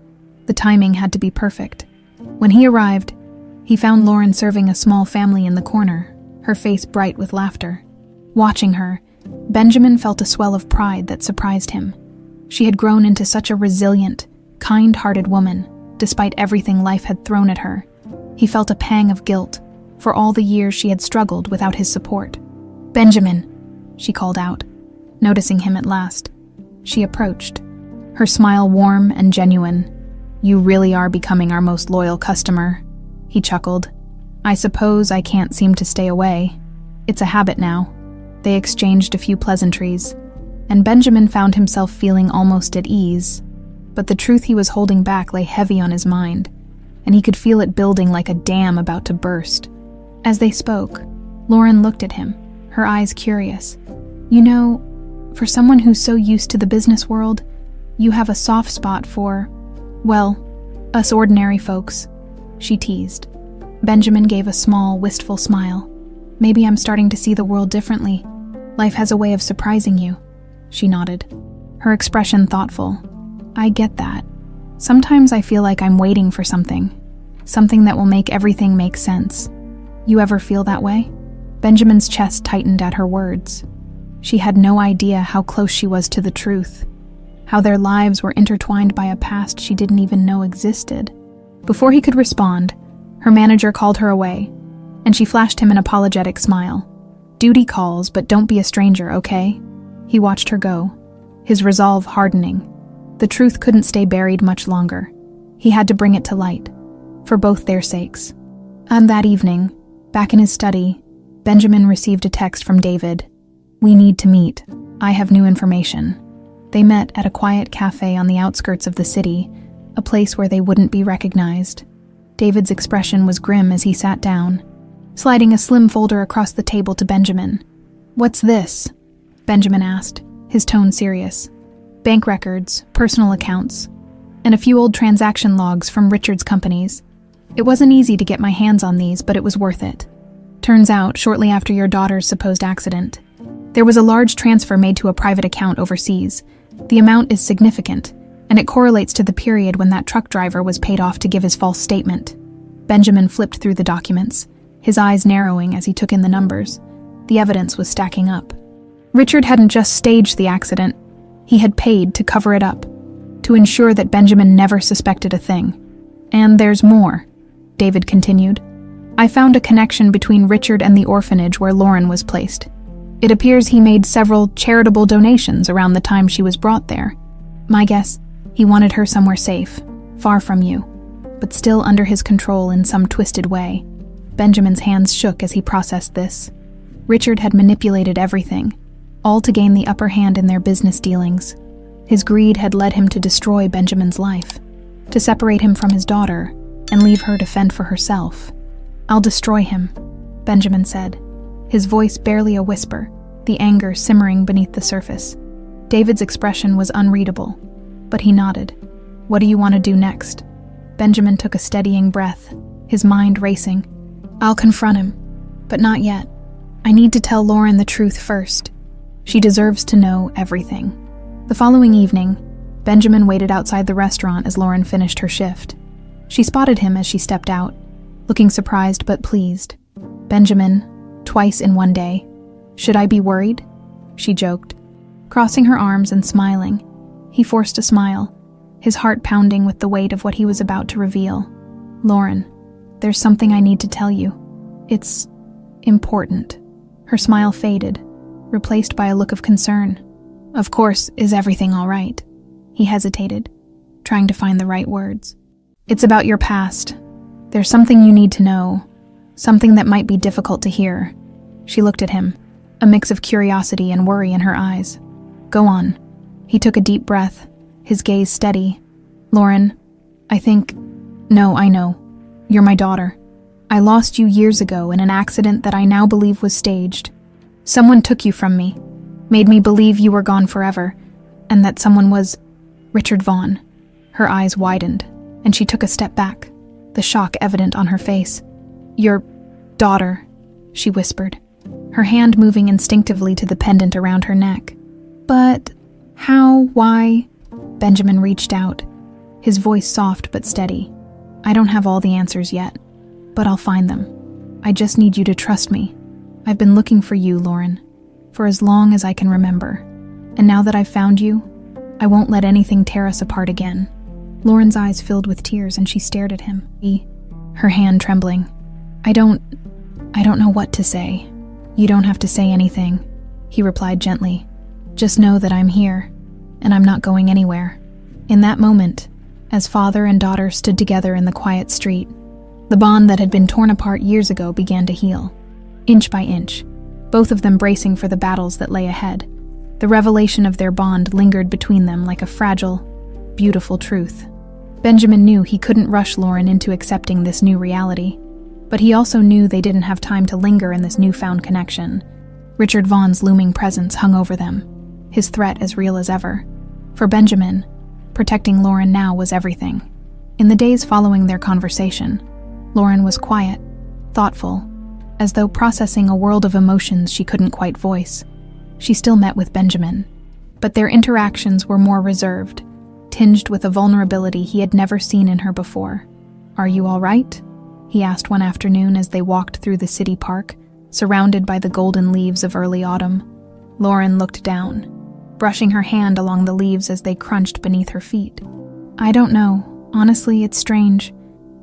The timing had to be perfect. When he arrived, he found Lauren serving a small family in the corner, her face bright with laughter. Watching her, Benjamin felt a swell of pride that surprised him. She had grown into such a resilient, kind-hearted woman, despite everything life had thrown at her. He felt a pang of guilt for all the years she had struggled without his support. "Benjamin," she called out, noticing him at last. She approached, her smile warm and genuine. "You really are becoming our most loyal customer," he chuckled. "I suppose I can't seem to stay away. It's a habit now." They exchanged a few pleasantries, and Benjamin found himself feeling almost at ease. But the truth he was holding back lay heavy on his mind, and he could feel it building like a dam about to burst. As they spoke, Lauren looked at him, her eyes curious. "You know, for someone who's so used to the business world, you have a soft spot for, well, us ordinary folks," she teased. Benjamin gave a small, wistful smile. "Maybe I'm starting to see the world differently. Life has a way of surprising you," she nodded, her expression thoughtful. "I get that. Sometimes I feel like I'm waiting for something that will make everything make sense. You ever feel that way?" Benjamin's chest tightened at her words. She had no idea how close she was to the truth, how their lives were intertwined by a past she didn't even know existed. Before he could respond, her manager called her away, and she flashed him an apologetic smile. "Duty calls, but don't be a stranger, okay?" He watched her go, his resolve hardening. The truth couldn't stay buried much longer. He had to bring it to light, for both their sakes. And that evening, back in his study, Benjamin received a text from David. "We need to meet. I have new information." They met at a quiet cafe on the outskirts of the city, a place where they wouldn't be recognized. David's expression was grim as he sat down, sliding a slim folder across the table to Benjamin. "What's this?" Benjamin asked, his tone serious. "Bank records, personal accounts, and a few old transaction logs from Richard's companies. It wasn't easy to get my hands on these, but it was worth it. Turns out, shortly after your daughter's supposed accident, there was a large transfer made to a private account overseas. The amount is significant, and it correlates to the period when that truck driver was paid off to give his false statement." Benjamin flipped through the documents, his eyes narrowing as he took in the numbers. The evidence was stacking up. Richard hadn't just staged the accident. He had paid to cover it up, to ensure that Benjamin never suspected a thing. "And there's more," David continued. "I found a connection between Richard and the orphanage where Lauren was placed. It appears he made several charitable donations around the time she was brought there. My guess, he wanted her somewhere safe, far from you, but still under his control in some twisted way." Benjamin's hands shook as he processed this. Richard had manipulated everything, all to gain the upper hand in their business dealings. His greed had led him to destroy Benjamin's life, to separate him from his daughter and leave her to fend for herself. "I'll destroy him," Benjamin said, his voice barely a whisper, the anger simmering beneath the surface. David's expression was unreadable, but he nodded. "What do you want to do next?" Benjamin took a steadying breath, his mind racing. "I'll confront him, but not yet. I need to tell Lauren the truth first. She deserves to know everything." The following evening, Benjamin waited outside the restaurant as Lauren finished her shift. She spotted him as she stepped out, looking surprised but pleased. "Benjamin, twice in one day. Should I be worried?" she joked. Crossing her arms and smiling, he forced a smile, his heart pounding with the weight of what he was about to reveal. "Lauren, there's something I need to tell you. It's important." Her smile faded, replaced by a look of concern. Of course, is everything all right? He hesitated, trying to find the right words. It's about your past. There's something you need to know, something that might be difficult to hear. She looked at him, a mix of curiosity and worry in her eyes. Go on. He took a deep breath, his gaze steady. Lauren, No, I know. You're my daughter. I lost you years ago in an accident that I now believe was staged. Someone took you from me, made me believe you were gone forever, and that someone was Richard Vaughn. Her eyes widened, and she took a step back, the shock evident on her face. Your daughter, she whispered, her hand moving instinctively to the pendant around her neck. But how, why? Benjamin reached out, his voice soft but steady. I don't have all the answers yet, but I'll find them. I just need you to trust me. I've been looking for you, Lauren, for as long as I can remember. And now that I've found you, I won't let anything tear us apart again. Lauren's eyes filled with tears and she stared at him, her hand trembling. I don't know what to say. You don't have to say anything, he replied gently. Just know that I'm here, and I'm not going anywhere. In that moment, as father and daughter stood together in the quiet street, the bond that had been torn apart years ago began to heal, inch by inch, both of them bracing for the battles that lay ahead. The revelation of their bond lingered between them like a fragile, beautiful truth. Benjamin knew he couldn't rush Lauren into accepting this new reality, but he also knew they didn't have time to linger in this newfound connection. Richard Vaughn's looming presence hung over them, his threat as real as ever. For Benjamin, protecting Lauren now was everything. In the days following their conversation, Lauren was quiet, thoughtful, as though processing a world of emotions she couldn't quite voice. She still met with Benjamin, but their interactions were more reserved, tinged with a vulnerability he had never seen in her before. Are you all right? He asked one afternoon as they walked through the city park, surrounded by the golden leaves of early autumn. Lauren looked down, brushing her hand along the leaves as they crunched beneath her feet. I don't know. Honestly, it's strange.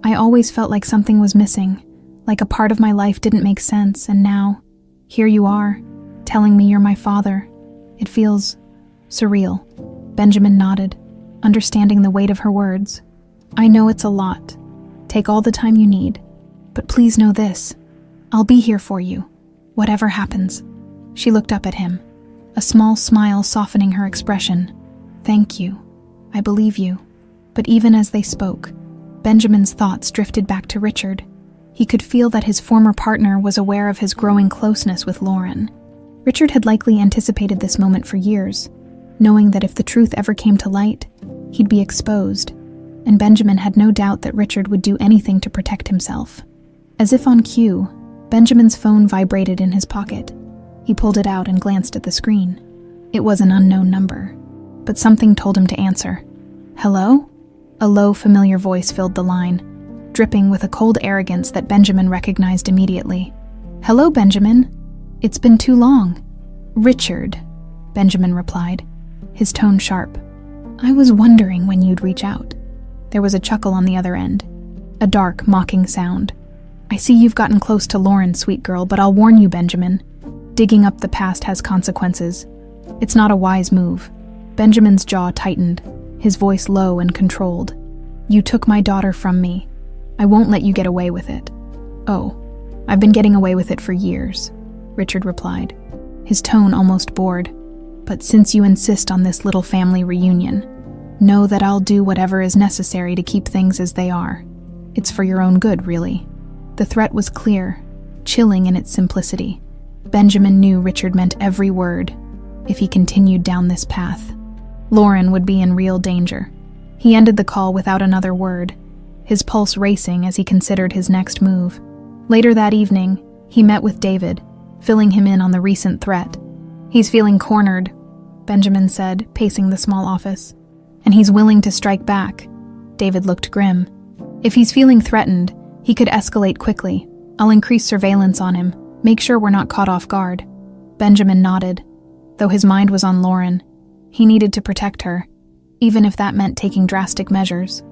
I always felt like something was missing, like a part of my life didn't make sense, and now, here you are, telling me you're my father. It feels surreal. Benjamin nodded, understanding the weight of her words. I know it's a lot. Take all the time you need. But please know this. I'll be here for you, whatever happens. She looked up at him, a small smile softening her expression. Thank you. I believe you. But even as they spoke, Benjamin's thoughts drifted back to Richard. He could feel that his former partner was aware of his growing closeness with Lauren. Richard had likely anticipated this moment for years, knowing that if the truth ever came to light, he'd be exposed, and Benjamin had no doubt that Richard would do anything to protect himself. As if on cue, Benjamin's phone vibrated in his pocket. He pulled it out and glanced at the screen. It was an unknown number, but something told him to answer. Hello? A low, familiar voice filled the line, dripping with a cold arrogance that Benjamin recognized immediately. Hello, Benjamin. It's been too long. Richard, Benjamin replied, his tone sharp. I was wondering when you'd reach out. There was a chuckle on the other end, a dark, mocking sound. I see you've gotten close to Lauren, sweet girl, but I'll warn you, Benjamin. Digging up the past has consequences. It's not a wise move. Benjamin's jaw tightened, his voice low and controlled. You took my daughter from me. I won't let you get away with it. Oh, I've been getting away with it for years, Richard replied, his tone almost bored. But since you insist on this little family reunion, know that I'll do whatever is necessary to keep things as they are. It's for your own good, really. The threat was clear, chilling in its simplicity. Benjamin knew Richard meant every word. If he continued down this path, Lauren would be in real danger. He ended the call without another word, his pulse racing as he considered his next move. Later that evening, he met with David, filling him in on the recent threat. He's feeling cornered, Benjamin said, pacing the small office. And he's willing to strike back. David looked grim. If he's feeling threatened, he could escalate quickly. I'll increase surveillance on him, make sure we're not caught off guard. Benjamin nodded. Though his mind was on Lauren, he needed to protect her, even if that meant taking drastic measures.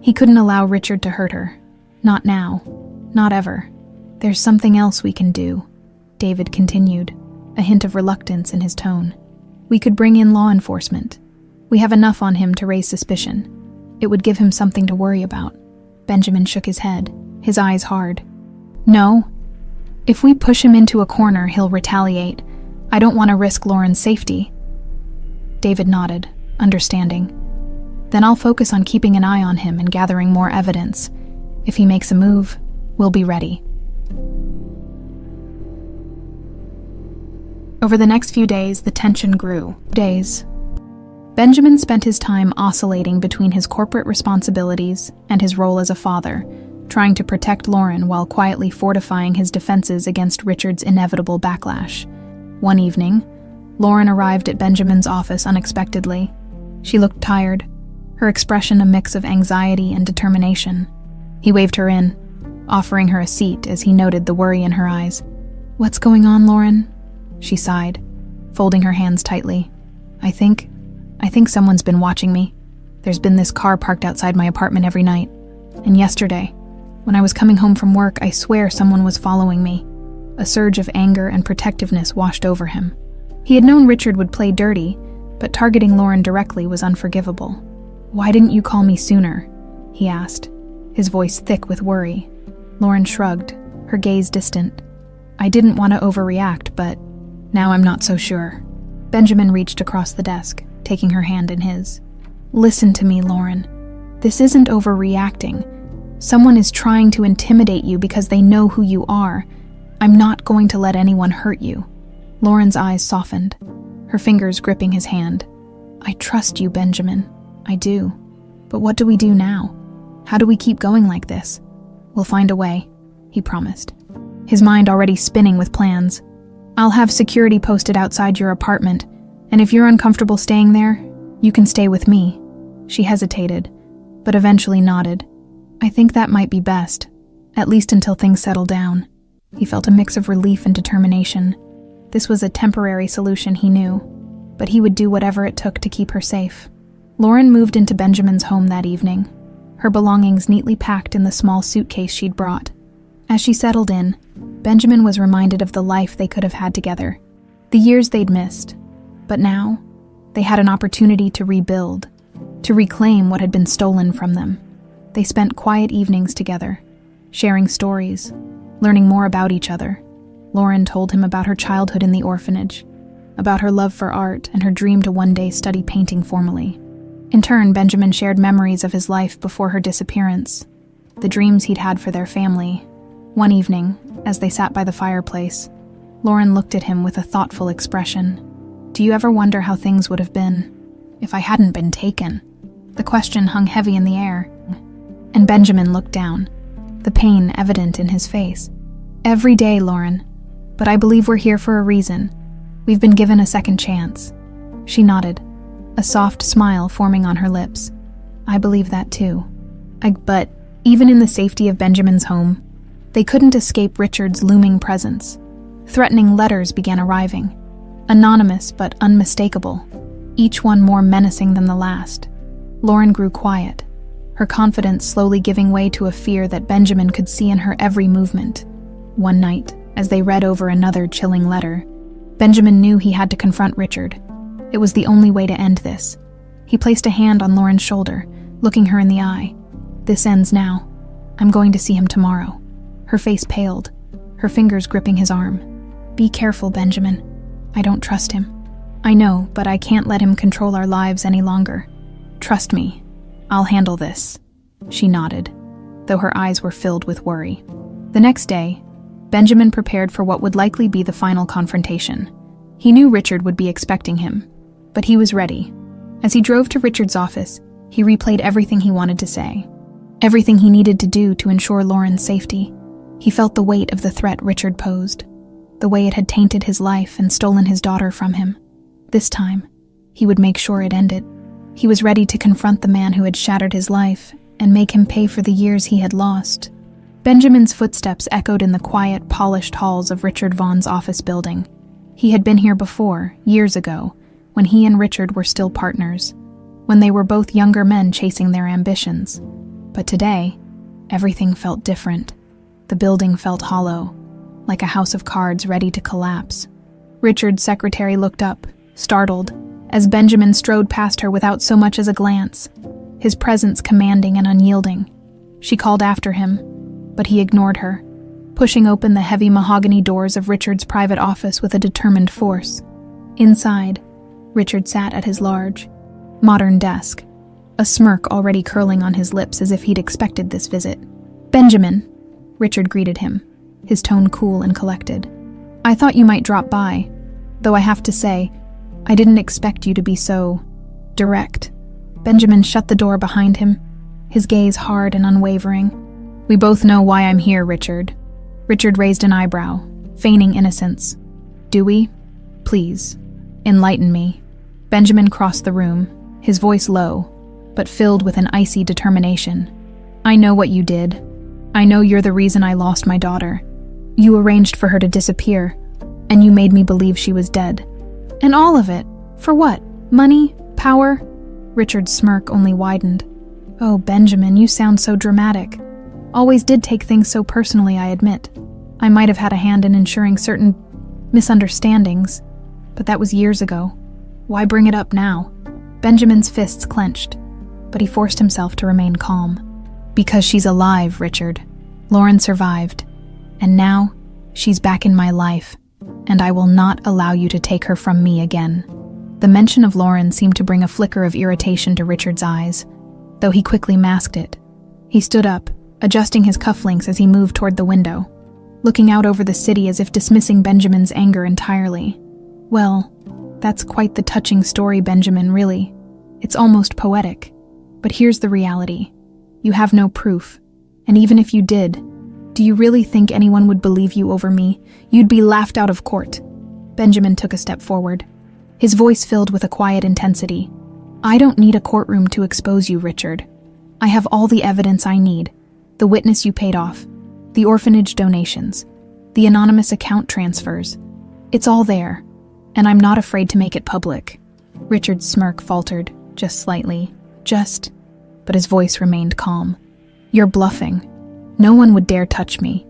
He couldn't allow Richard to hurt her. Not now. Not ever. There's something else we can do, David continued, a hint of reluctance in his tone. We could bring in law enforcement. We have enough on him to raise suspicion. It would give him something to worry about. Benjamin shook his head, his eyes hard. No. If we push him into a corner, he'll retaliate. I don't want to risk Lauren's safety. David nodded, understanding. Then I'll focus on keeping an eye on him and gathering more evidence. If he makes a move, we'll be ready. Over the next few days, the tension grew. Benjamin spent his time oscillating between his corporate responsibilities and his role as a father, trying to protect Lauren while quietly fortifying his defenses against Richard's inevitable backlash. One evening, Lauren arrived at Benjamin's office unexpectedly. She looked tired, her expression a mix of anxiety and determination. He waved her in, offering her a seat as he noted the worry in her eyes. "What's going on, Lauren?" She sighed, folding her hands tightly. I think someone's been watching me. There's been this car parked outside my apartment every night. And yesterday, when I was coming home from work, I swear someone was following me." A surge of anger and protectiveness washed over him. He had known Richard would play dirty, but targeting Lauren directly was unforgivable. "Why didn't you call me sooner?" he asked, his voice thick with worry. Lauren shrugged, her gaze distant. "I didn't want to overreact, but now I'm not so sure." Benjamin reached across the desk, taking her hand in his. "Listen to me, Lauren. This isn't overreacting. Someone is trying to intimidate you because they know who you are. I'm not going to let anyone hurt you." Lauren's eyes softened, her fingers gripping his hand. "I trust you, Benjamin. I do. But what do we do now? How do we keep going like this?" "We'll find a way," he promised, his mind already spinning with plans. "I'll have security posted outside your apartment, and if you're uncomfortable staying there, you can stay with me." She hesitated, but eventually nodded. "I think that might be best, at least until things settle down." He felt a mix of relief and determination. This was a temporary solution, he knew, but he would do whatever it took to keep her safe. Lauren moved into Benjamin's home that evening, her belongings neatly packed in the small suitcase she'd brought. As she settled in, Benjamin was reminded of the life they could have had together, the years they'd missed. But now, they had an opportunity to rebuild, to reclaim what had been stolen from them. They spent quiet evenings together, sharing stories, learning more about each other. Lauren told him about her childhood in the orphanage, about her love for art and her dream to one day study painting formally. In turn, Benjamin shared memories of his life before her disappearance, the dreams he'd had for their family. One evening, as they sat by the fireplace, Lauren looked at him with a thoughtful expression. "Do you ever wonder how things would have been if I hadn't been taken?" The question hung heavy in the air, and Benjamin looked down, the pain evident in his face. "Every day, Lauren, but I believe we're here for a reason. We've been given a second chance." She nodded, a soft smile forming on her lips. "I believe that too." But even in the safety of Benjamin's home, they couldn't escape Richard's looming presence. Threatening letters began arriving, anonymous but unmistakable, each one more menacing than the last. Lauren grew quiet, her confidence slowly giving way to a fear that Benjamin could see in her every movement. One night, as they read over another chilling letter, Benjamin knew he had to confront Richard. It was the only way to end this. He placed a hand on Lauren's shoulder, looking her in the eye. "This ends now. I'm going to see him tomorrow." Her face paled, her fingers gripping his arm. "Be careful, Benjamin. I don't trust him. I know, but I can't let him control our lives any longer. Trust me. I'll handle this." She nodded, though her eyes were filled with worry. The next day, Benjamin prepared for what would likely be the final confrontation. He knew Richard would be expecting him, but he was ready. As he drove to Richard's office, he replayed everything he wanted to say, everything he needed to do to ensure Lauren's safety. He felt the weight of the threat Richard posed, the way it had tainted his life and stolen his daughter from him. This time, he would make sure it ended. He was ready to confront the man who had shattered his life and make him pay for the years he had lost. Benjamin's footsteps echoed in the quiet, polished halls of Richard Vaughn's office building. He had been here before, years ago, when he and Richard were still partners, when they were both younger men chasing their ambitions. But today, everything felt different. The building felt hollow, like a house of cards ready to collapse. Richard's secretary looked up, startled, as Benjamin strode past her without so much as a glance, his presence commanding and unyielding. She called after him, but he ignored her, pushing open the heavy mahogany doors of Richard's private office with a determined force. Inside, Richard sat at his large, modern desk, a smirk already curling on his lips as if he'd expected this visit. "Benjamin," Richard greeted him, his tone cool and collected. "I thought you might drop by, though I have to say, I didn't expect you to be so direct." Benjamin shut the door behind him, his gaze hard and unwavering. "We both know why I'm here, Richard." Richard raised an eyebrow, feigning innocence. "Do we? Please, enlighten me." Benjamin crossed the room, his voice low, but filled with an icy determination. "I know what you did. I know you're the reason I lost my daughter. You arranged for her to disappear, and you made me believe she was dead. And all of it, for what? Money? Power?" Richard's smirk only widened. "Oh, Benjamin, you sound so dramatic. Always did take things so personally, I admit. I might have had a hand in ensuring certain misunderstandings, but that was years ago. Why bring it up now?" Benjamin's fists clenched, but he forced himself to remain calm. "Because she's alive, Richard. Lauren survived, and now she's back in my life, and I will not allow you to take her from me again." The mention of Lauren seemed to bring a flicker of irritation to Richard's eyes, though he quickly masked it. He stood up, adjusting his cufflinks as he moved toward the window, looking out over the city as if dismissing Benjamin's anger entirely. "Well, that's quite the touching story, Benjamin, really. It's almost poetic. But here's the reality. You have no proof, and even if you did, do you really think anyone would believe you over me? You'd be laughed out of court." Benjamin took a step forward, his voice filled with a quiet intensity. "I don't need a courtroom to expose you, Richard. I have all the evidence I need. The witness you paid off, the orphanage donations, the anonymous account transfers. It's all there, and I'm not afraid to make it public." Richard's smirk faltered, just slightly. But his voice remained calm. "You're bluffing. No one would dare touch me.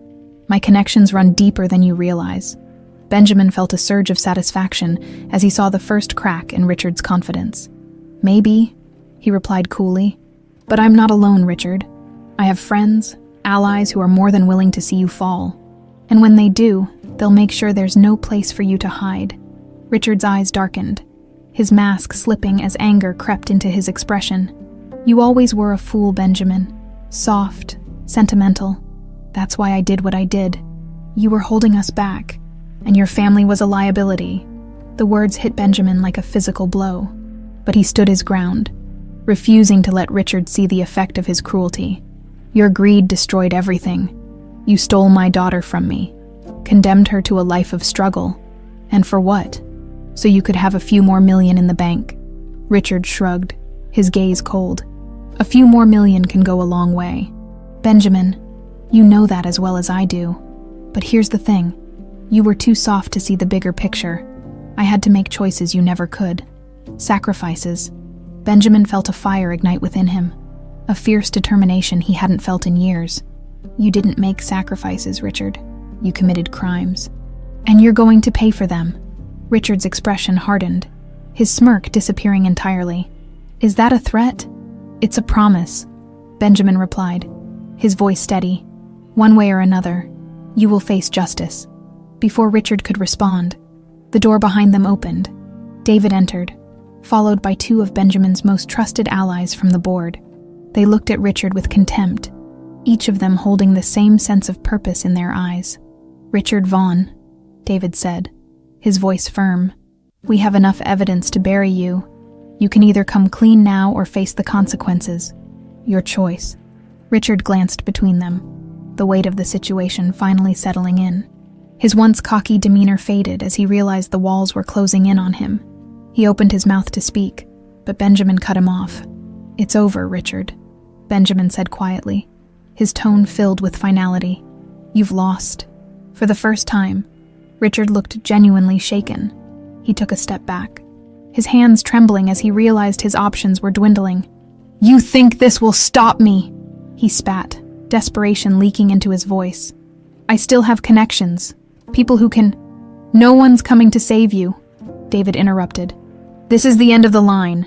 My connections run deeper than you realize." Benjamin felt a surge of satisfaction as he saw the first crack in Richard's confidence. "Maybe," he replied coolly, "but I'm not alone, Richard. I have friends, allies who are more than willing to see you fall. And when they do, they'll make sure there's no place for you to hide." Richard's eyes darkened, his mask slipping as anger crept into his expression. "You always were a fool, Benjamin. Soft, sentimental. That's why I did what I did. You were holding us back, and your family was a liability." The words hit Benjamin like a physical blow, but he stood his ground, refusing to let Richard see the effect of his cruelty. "Your greed destroyed everything. You stole my daughter from me, condemned her to a life of struggle. And for what? So you could have a few more million in the bank." Richard shrugged, his gaze cold. "A few more million can go a long way. Benjamin, you know that as well as I do. But here's the thing. You were too soft to see the bigger picture. I had to make choices you never could. Sacrifices." Benjamin felt a fire ignite within him, a fierce determination he hadn't felt in years. "You didn't make sacrifices, Richard. You committed crimes. And you're going to pay for them." Richard's expression hardened, his smirk disappearing entirely. "Is that a threat?" "It's a promise," Benjamin replied, his voice steady. "One way or another, you will face justice." Before Richard could respond, the door behind them opened. David entered, followed by two of Benjamin's most trusted allies from the board. They looked at Richard with contempt, each of them holding the same sense of purpose in their eyes. "Richard Vaughn," David said, his voice firm, "we have enough evidence to bury you. You can either come clean now or face the consequences. Your choice." Richard glanced between them, the weight of the situation finally settling in. His once cocky demeanor faded as he realized the walls were closing in on him. He opened his mouth to speak, but Benjamin cut him off. "It's over, Richard," Benjamin said quietly, his tone filled with finality. "You've lost." For the first time, Richard looked genuinely shaken. He took a step back, his hands trembling as he realized his options were dwindling. "You think this will stop me?" he spat, desperation leaking into his voice. "I still have connections, people who can—" "No one's coming to save you," David interrupted, "This is the end of the line."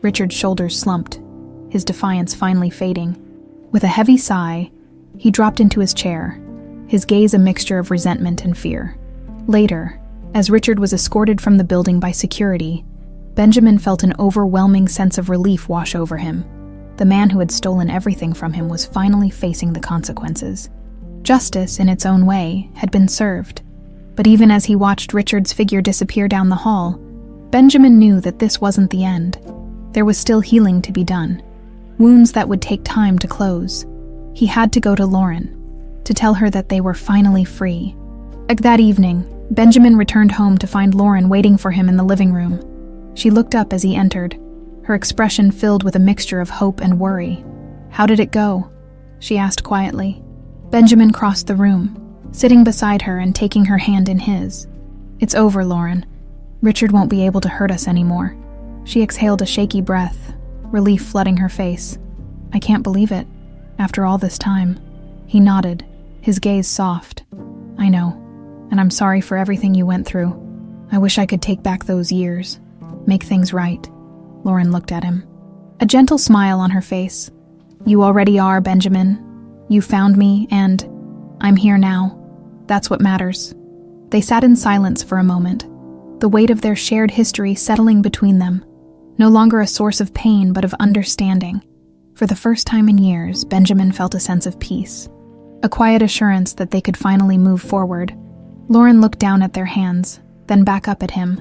Richard's shoulders slumped, his defiance finally fading. With a heavy sigh, he dropped into his chair, his gaze a mixture of resentment and fear. Later, as Richard was escorted from the building by security, Benjamin felt an overwhelming sense of relief wash over him. The man who had stolen everything from him was finally facing the consequences. Justice, in its own way, had been served. But even as he watched Richard's figure disappear down the hall, Benjamin knew that this wasn't the end. There was still healing to be done, wounds that would take time to close. He had to go to Lauren, to tell her that they were finally free. That evening, Benjamin returned home to find Lauren waiting for him in the living room. She looked up as he entered, her expression filled with a mixture of hope and worry. "How did it go?" she asked quietly. Benjamin crossed the room, sitting beside her and taking her hand in his. "It's over, Lauren. Richard won't be able to hurt us anymore." She exhaled a shaky breath, relief flooding her face. "I can't believe it. After all this time." He nodded, his gaze soft. "I know, and I'm sorry for everything you went through. I wish I could take back those years, make things right." Lauren looked at him, a gentle smile on her face. "You already are, Benjamin. You found me, and I'm here now. That's what matters." They sat in silence for a moment, the weight of their shared history settling between them, no longer a source of pain but of understanding. For the first time in years, Benjamin felt a sense of peace, a quiet assurance that they could finally move forward. Lauren looked down at their hands, then back up at him,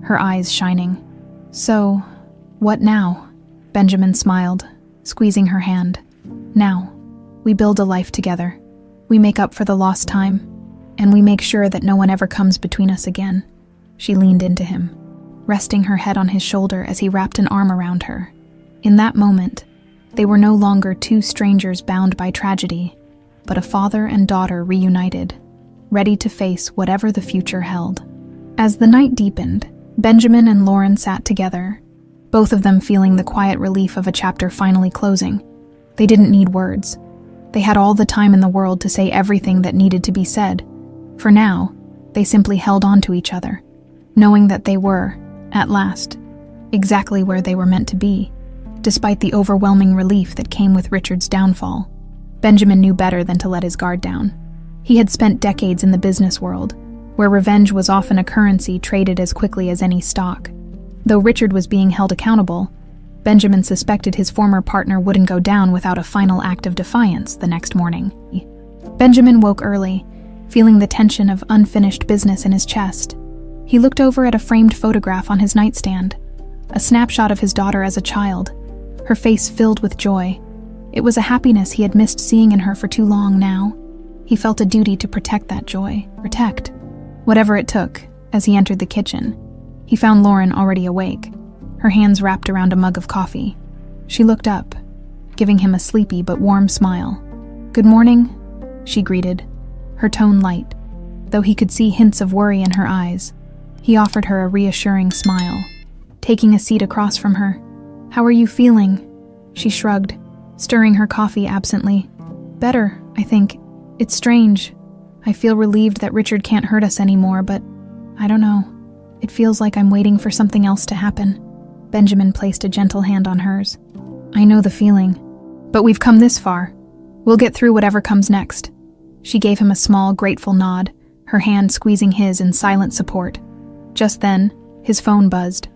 her eyes shining. "So, what now?" Benjamin smiled, squeezing her hand. "Now, we build a life together. We make up for the lost time, and we make sure that no one ever comes between us again." She leaned into him, resting her head on his shoulder as he wrapped an arm around her. In that moment, they were no longer two strangers bound by tragedy, but a father and daughter reunited, ready to face whatever the future held. As the night deepened, Benjamin and Lauren sat together, both of them feeling the quiet relief of a chapter finally closing. They didn't need words. They had all the time in the world to say everything that needed to be said. For now, they simply held on to each other, knowing that they were, at last, exactly where they were meant to be, despite the overwhelming relief that came with Richard's downfall. Benjamin knew better than to let his guard down. He had spent decades in the business world, where revenge was often a currency traded as quickly as any stock. Though Richard was being held accountable, Benjamin suspected his former partner wouldn't go down without a final act of defiance the next morning. Benjamin woke early, feeling the tension of unfinished business in his chest. He looked over at a framed photograph on his nightstand, a snapshot of his daughter as a child, her face filled with joy. It was a happiness he had missed seeing in her for too long now. He felt a duty to protect that joy, whatever it took. As he entered the kitchen, he found Lauren already awake, her hands wrapped around a mug of coffee. She looked up, giving him a sleepy but warm smile. "Good morning," she greeted, her tone light, though he could see hints of worry in her eyes. He offered her a reassuring smile, taking a seat across from her. "How are you feeling?" She shrugged, stirring her coffee absently. "Better, I think. It's strange. I feel relieved that Richard can't hurt us anymore, but I don't know. It feels like I'm waiting for something else to happen." Benjamin placed a gentle hand on hers. "I know the feeling, but we've come this far. We'll get through whatever comes next." She gave him a small, grateful nod, her hand squeezing his in silent support. Just then, his phone buzzed.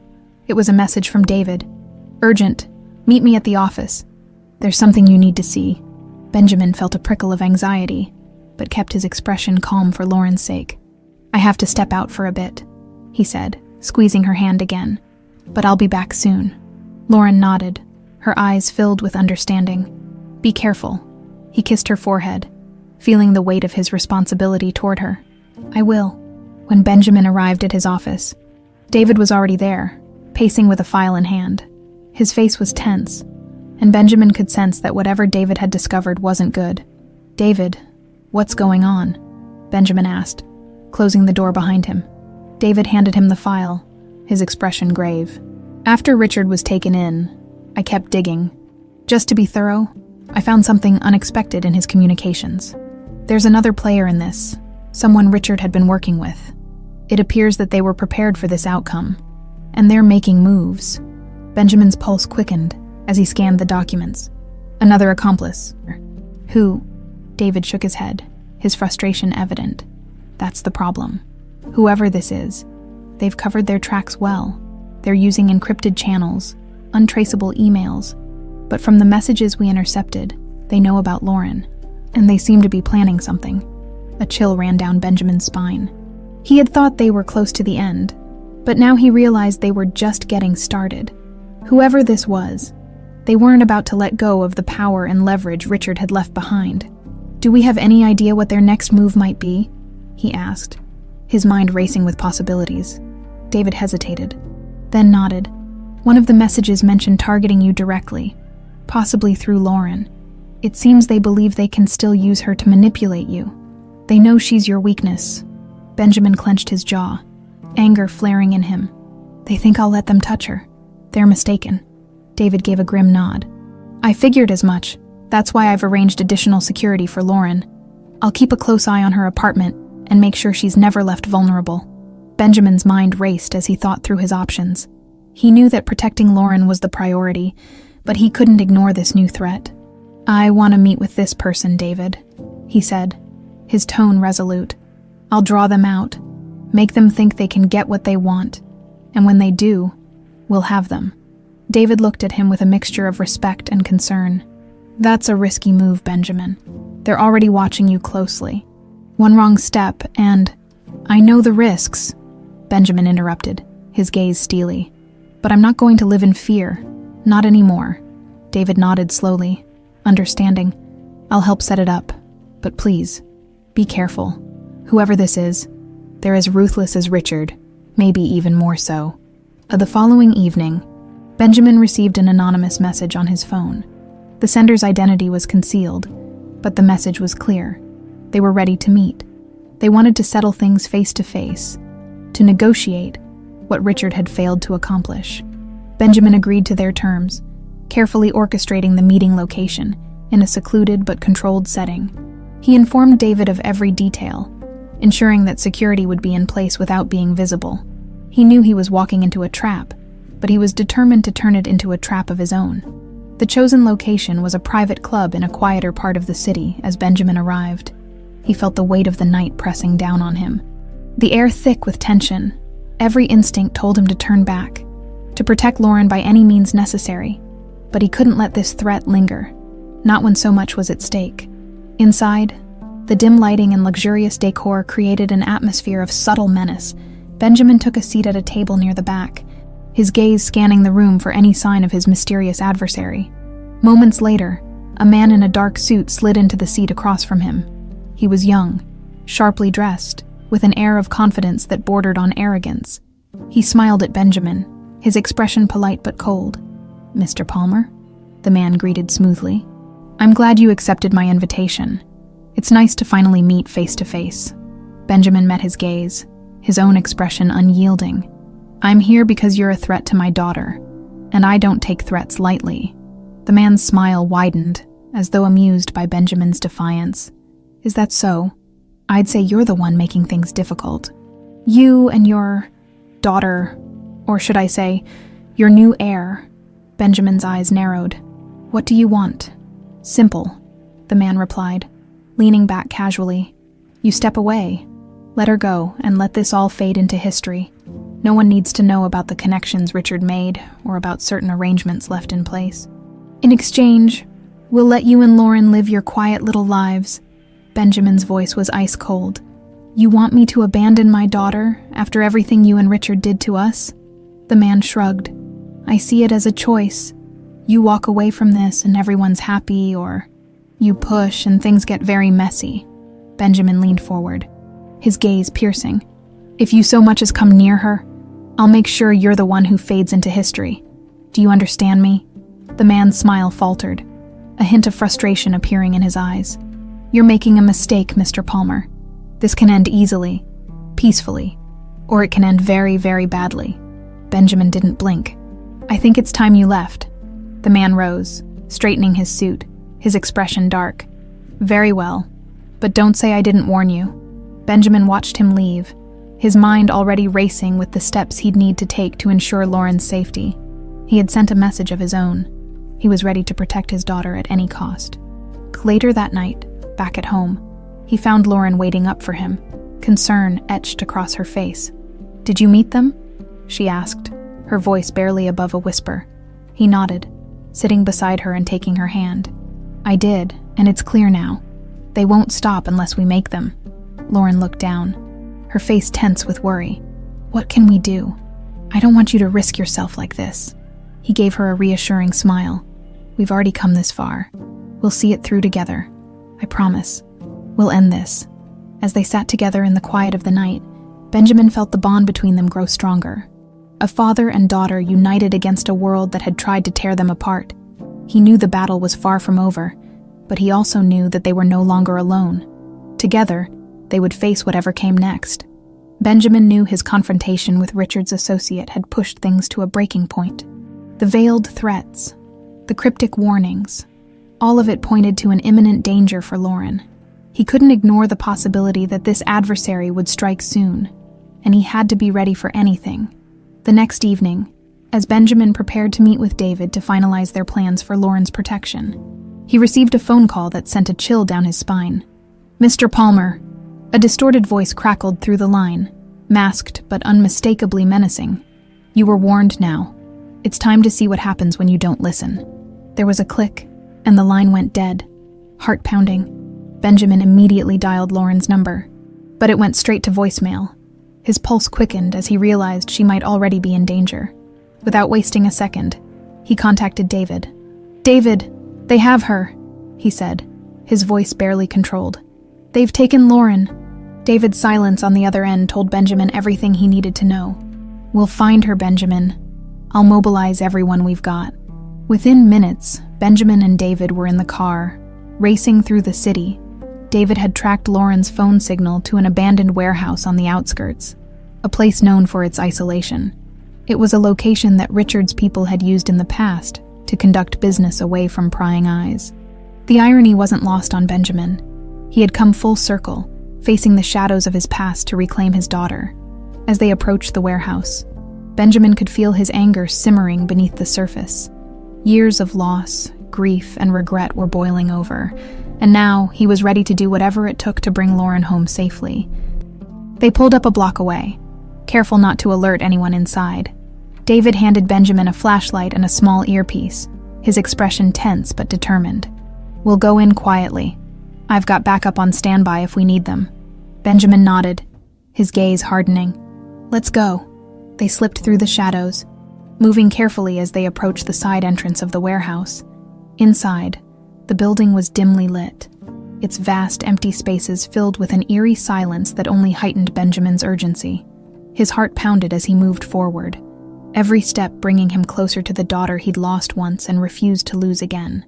It was a message from David. "Urgent. Meet me at the office. There's something you need to see." Benjamin felt a prickle of anxiety, but kept his expression calm for Lauren's sake. "I have to step out for a bit," he said, squeezing her hand again. "But I'll be back soon." Lauren nodded, her eyes filled with understanding. "Be careful." He kissed her forehead, feeling the weight of his responsibility toward her. "I will." When Benjamin arrived at his office, David was already there, pacing with a file in hand. His face was tense, and Benjamin could sense that whatever David had discovered wasn't good. "David, what's going on?" Benjamin asked, closing the door behind him. David handed him the file, his expression grave. "After Richard was taken in, I kept digging. Just to be thorough, I found something unexpected in his communications. There's another player in this, someone Richard had been working with. It appears that they were prepared for this outcome. And they're making moves. Benjamin's pulse quickened as he scanned the documents. Another accomplice. Who? David shook his head, his frustration evident. That's the problem. Whoever this is, they've covered their tracks well. They're using encrypted channels, untraceable emails, but from the messages we intercepted, they know about Lauren, and they seem to be planning something. A chill ran down Benjamin's spine. He had thought they were close to the end, but now he realized they were just getting started. Whoever this was, they weren't about to let go of the power and leverage Richard had left behind. Do we have any idea what their next move might be? He asked, his mind racing with possibilities. David hesitated, then nodded. One of the messages mentioned targeting you directly, possibly through Lauren. It seems they believe they can still use her to manipulate you. They know she's your weakness. Benjamin clenched his jaw, anger flaring in him. They think I'll let them touch her. They're mistaken. David gave a grim nod. I figured as much. That's why I've arranged additional security for Lauren. I'll keep a close eye on her apartment and make sure she's never left vulnerable. Benjamin's mind raced as he thought through his options. He knew that protecting Lauren was the priority, but he couldn't ignore this new threat. I want to meet with this person, David, he said, his tone resolute. I'll draw them out, make them think they can get what they want, and when they do, we'll have them. David looked at him with a mixture of respect and concern. That's a risky move, Benjamin. They're already watching you closely. One wrong step, and I know the risks, Benjamin interrupted, his gaze steely. But I'm not going to live in fear. Not anymore. David nodded slowly, understanding. I'll help set it up. But please, be careful. Whoever this is, they're as ruthless as Richard, maybe even more so. The following evening, Benjamin received an anonymous message on his phone. The sender's identity was concealed, but the message was clear. They were ready to meet. They wanted to settle things face to face, to negotiate what Richard had failed to accomplish. Benjamin agreed to their terms, carefully orchestrating the meeting location in a secluded but controlled setting. He informed David of every detail, ensuring that security would be in place without being visible. He knew he was walking into a trap, but he was determined to turn it into a trap of his own. The chosen location was a private club in a quieter part of the city as Benjamin arrived. He felt the weight of the night pressing down on him. The air thick with tension. Every instinct told him to turn back, to protect Lauren by any means necessary. But he couldn't let this threat linger, not when so much was at stake. Inside, the dim lighting and luxurious decor created an atmosphere of subtle menace. Benjamin took a seat at a table near the back, his gaze scanning the room for any sign of his mysterious adversary. Moments later, a man in a dark suit slid into the seat across from him. He was young, sharply dressed, with an air of confidence that bordered on arrogance. He smiled at Benjamin, his expression polite but cold. "Mr. Palmer?" the man greeted smoothly. "I'm glad you accepted my invitation. It's nice to finally meet face to face." Benjamin met his gaze, his own expression unyielding. "I'm here because you're a threat to my daughter, and I don't take threats lightly." The man's smile widened, as though amused by Benjamin's defiance. "Is that so? I'd say you're the one making things difficult. You and your daughter, or should I say, your new heir." Benjamin's eyes narrowed. "What do you want?" "Simple," the man replied, leaning back casually. "You step away. Let her go, and let this all fade into history. No one needs to know about the connections Richard made, or about certain arrangements left in place. In exchange, we'll let you and Lauren live your quiet little lives." Benjamin's voice was ice cold. "You want me to abandon my daughter after everything you and Richard did to us?" The man shrugged. "I see it as a choice. You walk away from this and everyone's happy, or you push and things get very messy." Benjamin leaned forward, his gaze piercing. "If you so much as come near her, I'll make sure you're the one who fades into history. Do you understand me?" The man's smile faltered, a hint of frustration appearing in his eyes. "You're making a mistake, Mr. Palmer. This can end easily, peacefully, or it can end very, very badly." Benjamin didn't blink. "I think it's time you left." The man rose, straightening his suit, his expression dark. "Very well, but don't say I didn't warn you." Benjamin watched him leave, his mind already racing with the steps he'd need to take to ensure Lauren's safety. He had sent a message of his own. He was ready to protect his daughter at any cost. Later that night, back at home, he found Lauren waiting up for him, concern etched across her face. "Did you meet them?" she asked, her voice barely above a whisper. He nodded, sitting beside her and taking her hand. "I did, and it's clear now. They won't stop unless we make them." Lauren looked down, her face tense with worry. "What can we do? I don't want you to risk yourself like this." He gave her a reassuring smile. "We've already come this far. We'll see it through together. I promise. We'll end this." As they sat together in the quiet of the night, Benjamin felt the bond between them grow stronger. A father and daughter united against a world that had tried to tear them apart. He knew the battle was far from over, but he also knew that they were no longer alone. Together, they would face whatever came next. Benjamin knew his confrontation with Richard's associate had pushed things to a breaking point. The veiled threats, the cryptic warnings, all of it pointed to an imminent danger for Lauren. He couldn't ignore the possibility that this adversary would strike soon, and he had to be ready for anything. The next evening, as Benjamin prepared to meet with David to finalize their plans for Lauren's protection, he received a phone call that sent a chill down his spine. "Mr. Palmer," a distorted voice crackled through the line, masked but unmistakably menacing. "You were warned now. It's time to see what happens when you don't listen." There was a click, and the line went dead. Heart pounding, Benjamin immediately dialed Lauren's number, but it went straight to voicemail. His pulse quickened as he realized she might already be in danger. Without wasting a second, he contacted David. "David, they have her," he said, his voice barely controlled. "They've taken Lauren." David's silence on the other end told Benjamin everything he needed to know. "We'll find her, Benjamin. I'll mobilize everyone we've got." Within minutes, Benjamin and David were in the car, racing through the city. David had tracked Lauren's phone signal to an abandoned warehouse on the outskirts, a place known for its isolation. It was a location that Richard's people had used in the past to conduct business away from prying eyes. The irony wasn't lost on Benjamin. He had come full circle, facing the shadows of his past to reclaim his daughter. As they approached the warehouse, Benjamin could feel his anger simmering beneath the surface. Years of loss, grief, and regret were boiling over, and now he was ready to do whatever it took to bring Lauren home safely. They pulled up a block away, careful not to alert anyone inside. David handed Benjamin a flashlight and a small earpiece, his expression tense but determined. "We'll go in quietly. I've got backup on standby if we need them." Benjamin nodded, his gaze hardening. "Let's go." They slipped through the shadows, moving carefully as they approached the side entrance of the warehouse. Inside, the building was dimly lit, its vast empty spaces filled with an eerie silence that only heightened Benjamin's urgency. His heart pounded as he moved forward, every step bringing him closer to the daughter he'd lost once and refused to lose again.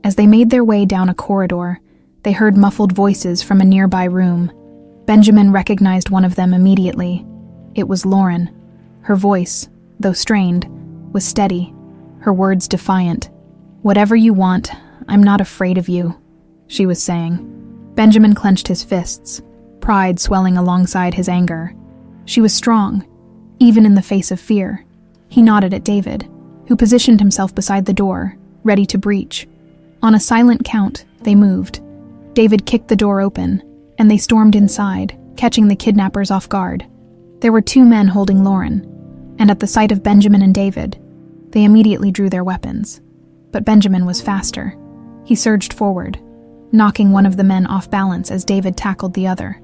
As they made their way down a corridor, they heard muffled voices from a nearby room. Benjamin recognized one of them immediately. It was Lauren. Her voice, though strained, was steady, her words defiant. "Whatever you want, I'm not afraid of you," she was saying. Benjamin clenched his fists, pride swelling alongside his anger. She was strong, even in the face of fear. He nodded at David, who positioned himself beside the door, ready to breach. On a silent count, they moved. David kicked the door open, and they stormed inside, catching the kidnappers off guard. There were 2 men holding Lauren, and at the sight of Benjamin and David, they immediately drew their weapons. But Benjamin was faster. He surged forward, knocking one of the men off balance as David tackled the other.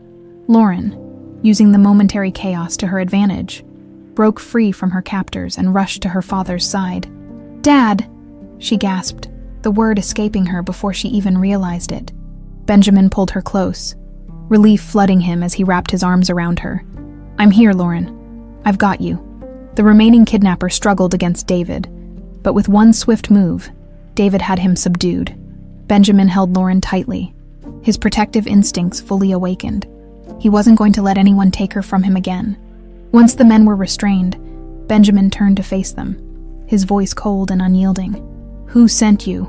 Lauren, using the momentary chaos to her advantage, broke free from her captors and rushed to her father's side. "Dad!" she gasped, the word escaping her before she even realized it. Benjamin pulled her close, relief flooding him as he wrapped his arms around her. "I'm here, Lauren. I've got you." The remaining kidnapper struggled against David, but with one swift move, David had him subdued. Benjamin held Lauren tightly, his protective instincts fully awakened. He wasn't going to let anyone take her from him again. Once the men were restrained, Benjamin turned to face them, his voice cold and unyielding. "Who sent you?"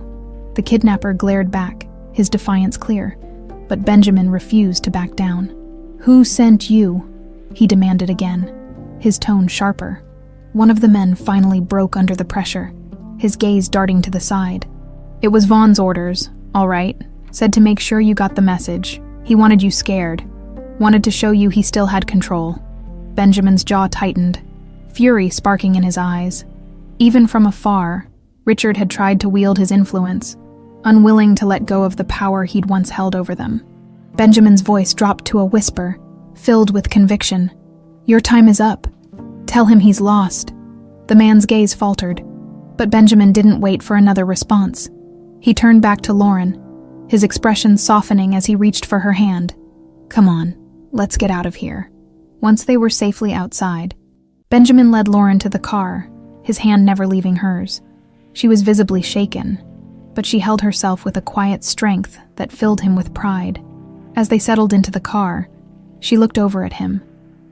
The kidnapper glared back, his defiance clear, but Benjamin refused to back down. "Who sent you?" he demanded again, his tone sharper. One of the men finally broke under the pressure, his gaze darting to the side. It was Vaughn's orders, all right. Said to make sure you got the message. He wanted you scared. Wanted to show you he still had control. Benjamin's jaw tightened, fury sparking in his eyes. Even from afar, Richard had tried to wield his influence, unwilling to let go of the power he'd once held over them. Benjamin's voice dropped to a whisper, filled with conviction. Your time is up. Tell him he's lost. The man's gaze faltered, but Benjamin didn't wait for another response. He turned back to Lauren, his expression softening as he reached for her hand. Come on, let's get out of here. Once they were safely outside, Benjamin led Lauren to the car, his hand never leaving hers. She was visibly shaken, but she held herself with a quiet strength that filled him with pride. As they settled into the car, she looked over at him,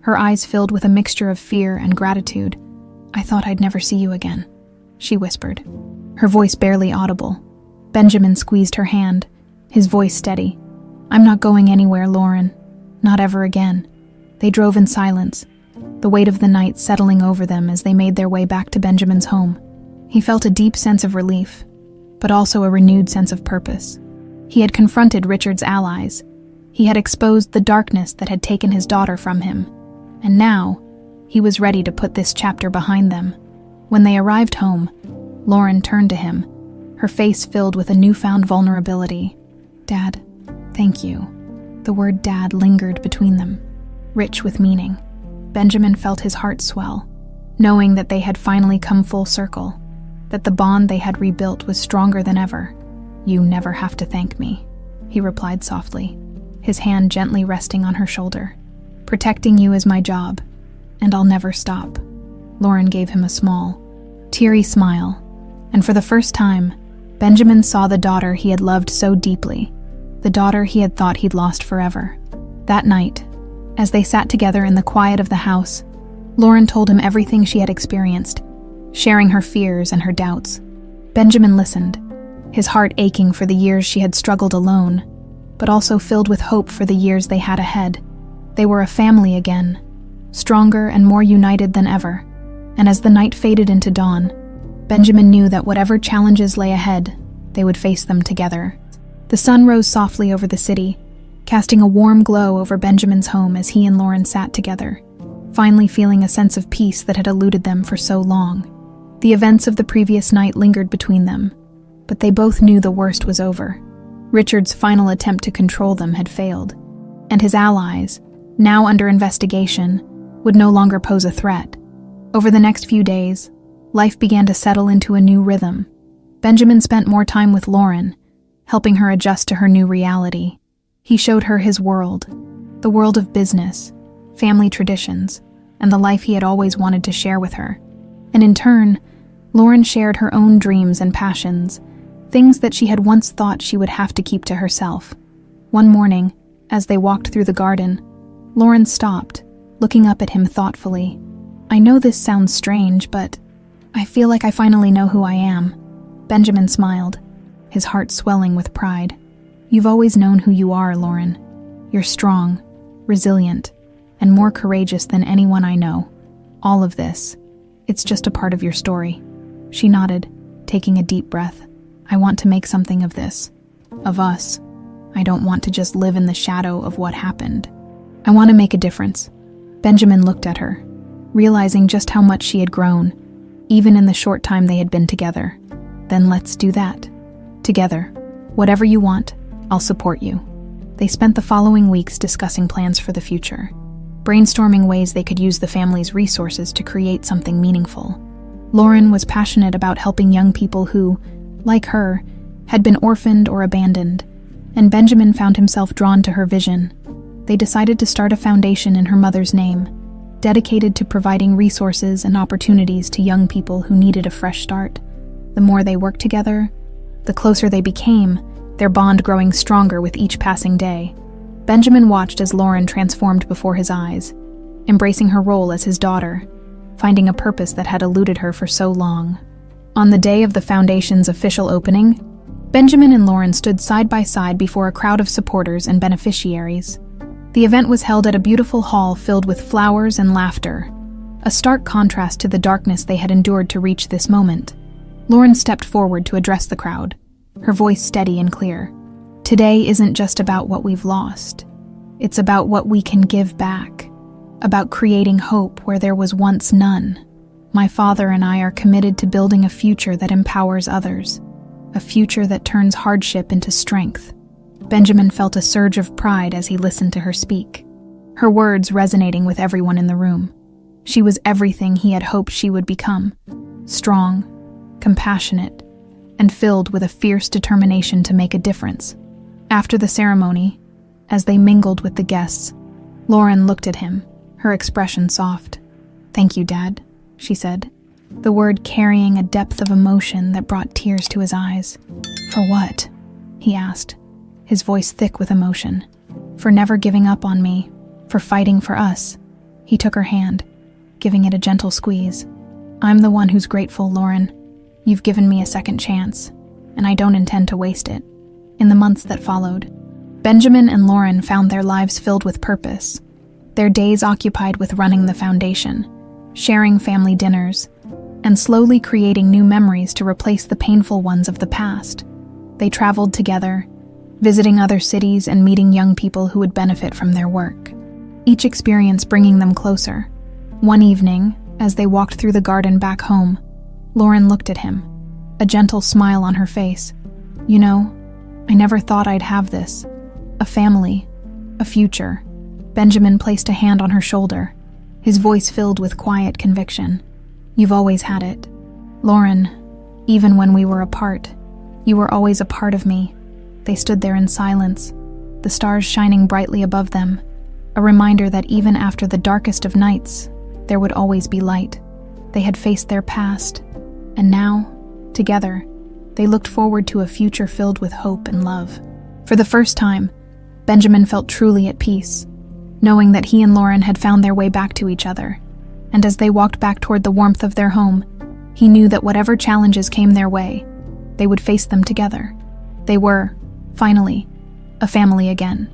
her eyes filled with a mixture of fear and gratitude. I thought I'd never see you again, she whispered, her voice barely audible. Benjamin squeezed her hand, his voice steady. I'm not going anywhere, Lauren. Not ever again. They drove in silence, the weight of the night settling over them as they made their way back to Benjamin's home. He felt a deep sense of relief, but also a renewed sense of purpose. He had confronted Richard's allies. He had exposed the darkness that had taken his daughter from him. And now, he was ready to put this chapter behind them. When they arrived home, Lauren turned to him, her face filled with a newfound vulnerability. Dad, thank you. The word Dad lingered between them, rich with meaning. Benjamin felt his heart swell, knowing that they had finally come full circle, that the bond they had rebuilt was stronger than ever. You never have to thank me, he replied softly, his hand gently resting on her shoulder. Protecting you is my job, and I'll never stop. Lauren gave him a small, teary smile, and for the first time, Benjamin saw the daughter he had loved so deeply, the daughter he had thought he'd lost forever. That night, as they sat together in the quiet of the house, Lauren told him everything she had experienced, sharing her fears and her doubts. Benjamin listened, his heart aching for the years she had struggled alone, but also filled with hope for the years they had ahead. They were a family again, stronger and more united than ever, and as the night faded into dawn, Benjamin knew that whatever challenges lay ahead, they would face them together. The sun rose softly over the city, casting a warm glow over Benjamin's home as he and Lauren sat together, finally feeling a sense of peace that had eluded them for so long. The events of the previous night lingered between them, but they both knew the worst was over. Richard's final attempt to control them had failed, and his allies, now under investigation, would no longer pose a threat. Over the next few days, life began to settle into a new rhythm. Benjamin spent more time with Lauren, helping her adjust to her new reality. He showed her his world, the world of business, family traditions, and the life he had always wanted to share with her. And in turn, Lauren shared her own dreams and passions, things that she had once thought she would have to keep to herself. One morning, as they walked through the garden, Lauren stopped, looking up at him thoughtfully. I know this sounds strange, but I feel like I finally know who I am. Benjamin smiled, his heart swelling with pride. You've always known who you are, Lauren. You're strong, resilient, and more courageous than anyone I know. All of this, it's just a part of your story. She nodded, taking a deep breath. I want to make something of this, of us. I don't want to just live in the shadow of what happened. I want to make a difference. Benjamin looked at her, realizing just how much she had grown, even in the short time they had been together. Then let's do that. Together. Whatever you want, I'll support you. They spent the following weeks discussing plans for the future, brainstorming ways they could use the family's resources to create something meaningful. Lauren was passionate about helping young people who, like her, had been orphaned or abandoned, and Benjamin found himself drawn to her vision. They decided to start a foundation in her mother's name, dedicated to providing resources and opportunities to young people who needed a fresh start. The more they worked together, the closer they became, their bond growing stronger with each passing day. Benjamin watched as Lauren transformed before his eyes, embracing her role as his daughter, finding a purpose that had eluded her for so long. On the day of the foundation's official opening, Benjamin and Lauren stood side by side before a crowd of supporters and beneficiaries. The event was held at a beautiful hall filled with flowers and laughter, a stark contrast to the darkness they had endured to reach this moment. Lauren stepped forward to address the crowd, her voice steady and clear. Today isn't just about what we've lost. It's about what we can give back, about creating hope where there was once none. My father and I are committed to building a future that empowers others, a future that turns hardship into strength. Benjamin felt a surge of pride as he listened to her speak, her words resonating with everyone in the room. She was everything he had hoped she would become: strong, compassionate, and filled with a fierce determination to make a difference. After the ceremony, as they mingled with the guests, Lauren looked at him, her expression soft. "Thank you, Dad," she said, the word carrying a depth of emotion that brought tears to his eyes. "For what?" he asked, his voice thick with emotion. "For never giving up on me, for fighting for us." He took her hand, giving it a gentle squeeze. "I'm the one who's grateful, Lauren. You've given me a second chance, and I don't intend to waste it." In the months that followed, Benjamin and Lauren found their lives filled with purpose, their days occupied with running the foundation, sharing family dinners, and slowly creating new memories to replace the painful ones of the past. They traveled together, visiting other cities and meeting young people who would benefit from their work, each experience bringing them closer. One evening, as they walked through the garden back home, Lauren looked at him, a gentle smile on her face. "You know, I never thought I'd have this. A family, a future." Benjamin placed a hand on her shoulder, his voice filled with quiet conviction. "You've always had it. Lauren, even when we were apart, you were always a part of me." They stood there in silence, the stars shining brightly above them, a reminder that even after the darkest of nights, there would always be light. They had faced their past, and now, together, they looked forward to a future filled with hope and love. For the first time, Benjamin felt truly at peace, knowing that he and Lauren had found their way back to each other. And as they walked back toward the warmth of their home, he knew that whatever challenges came their way, they would face them together. They were, finally, a family again.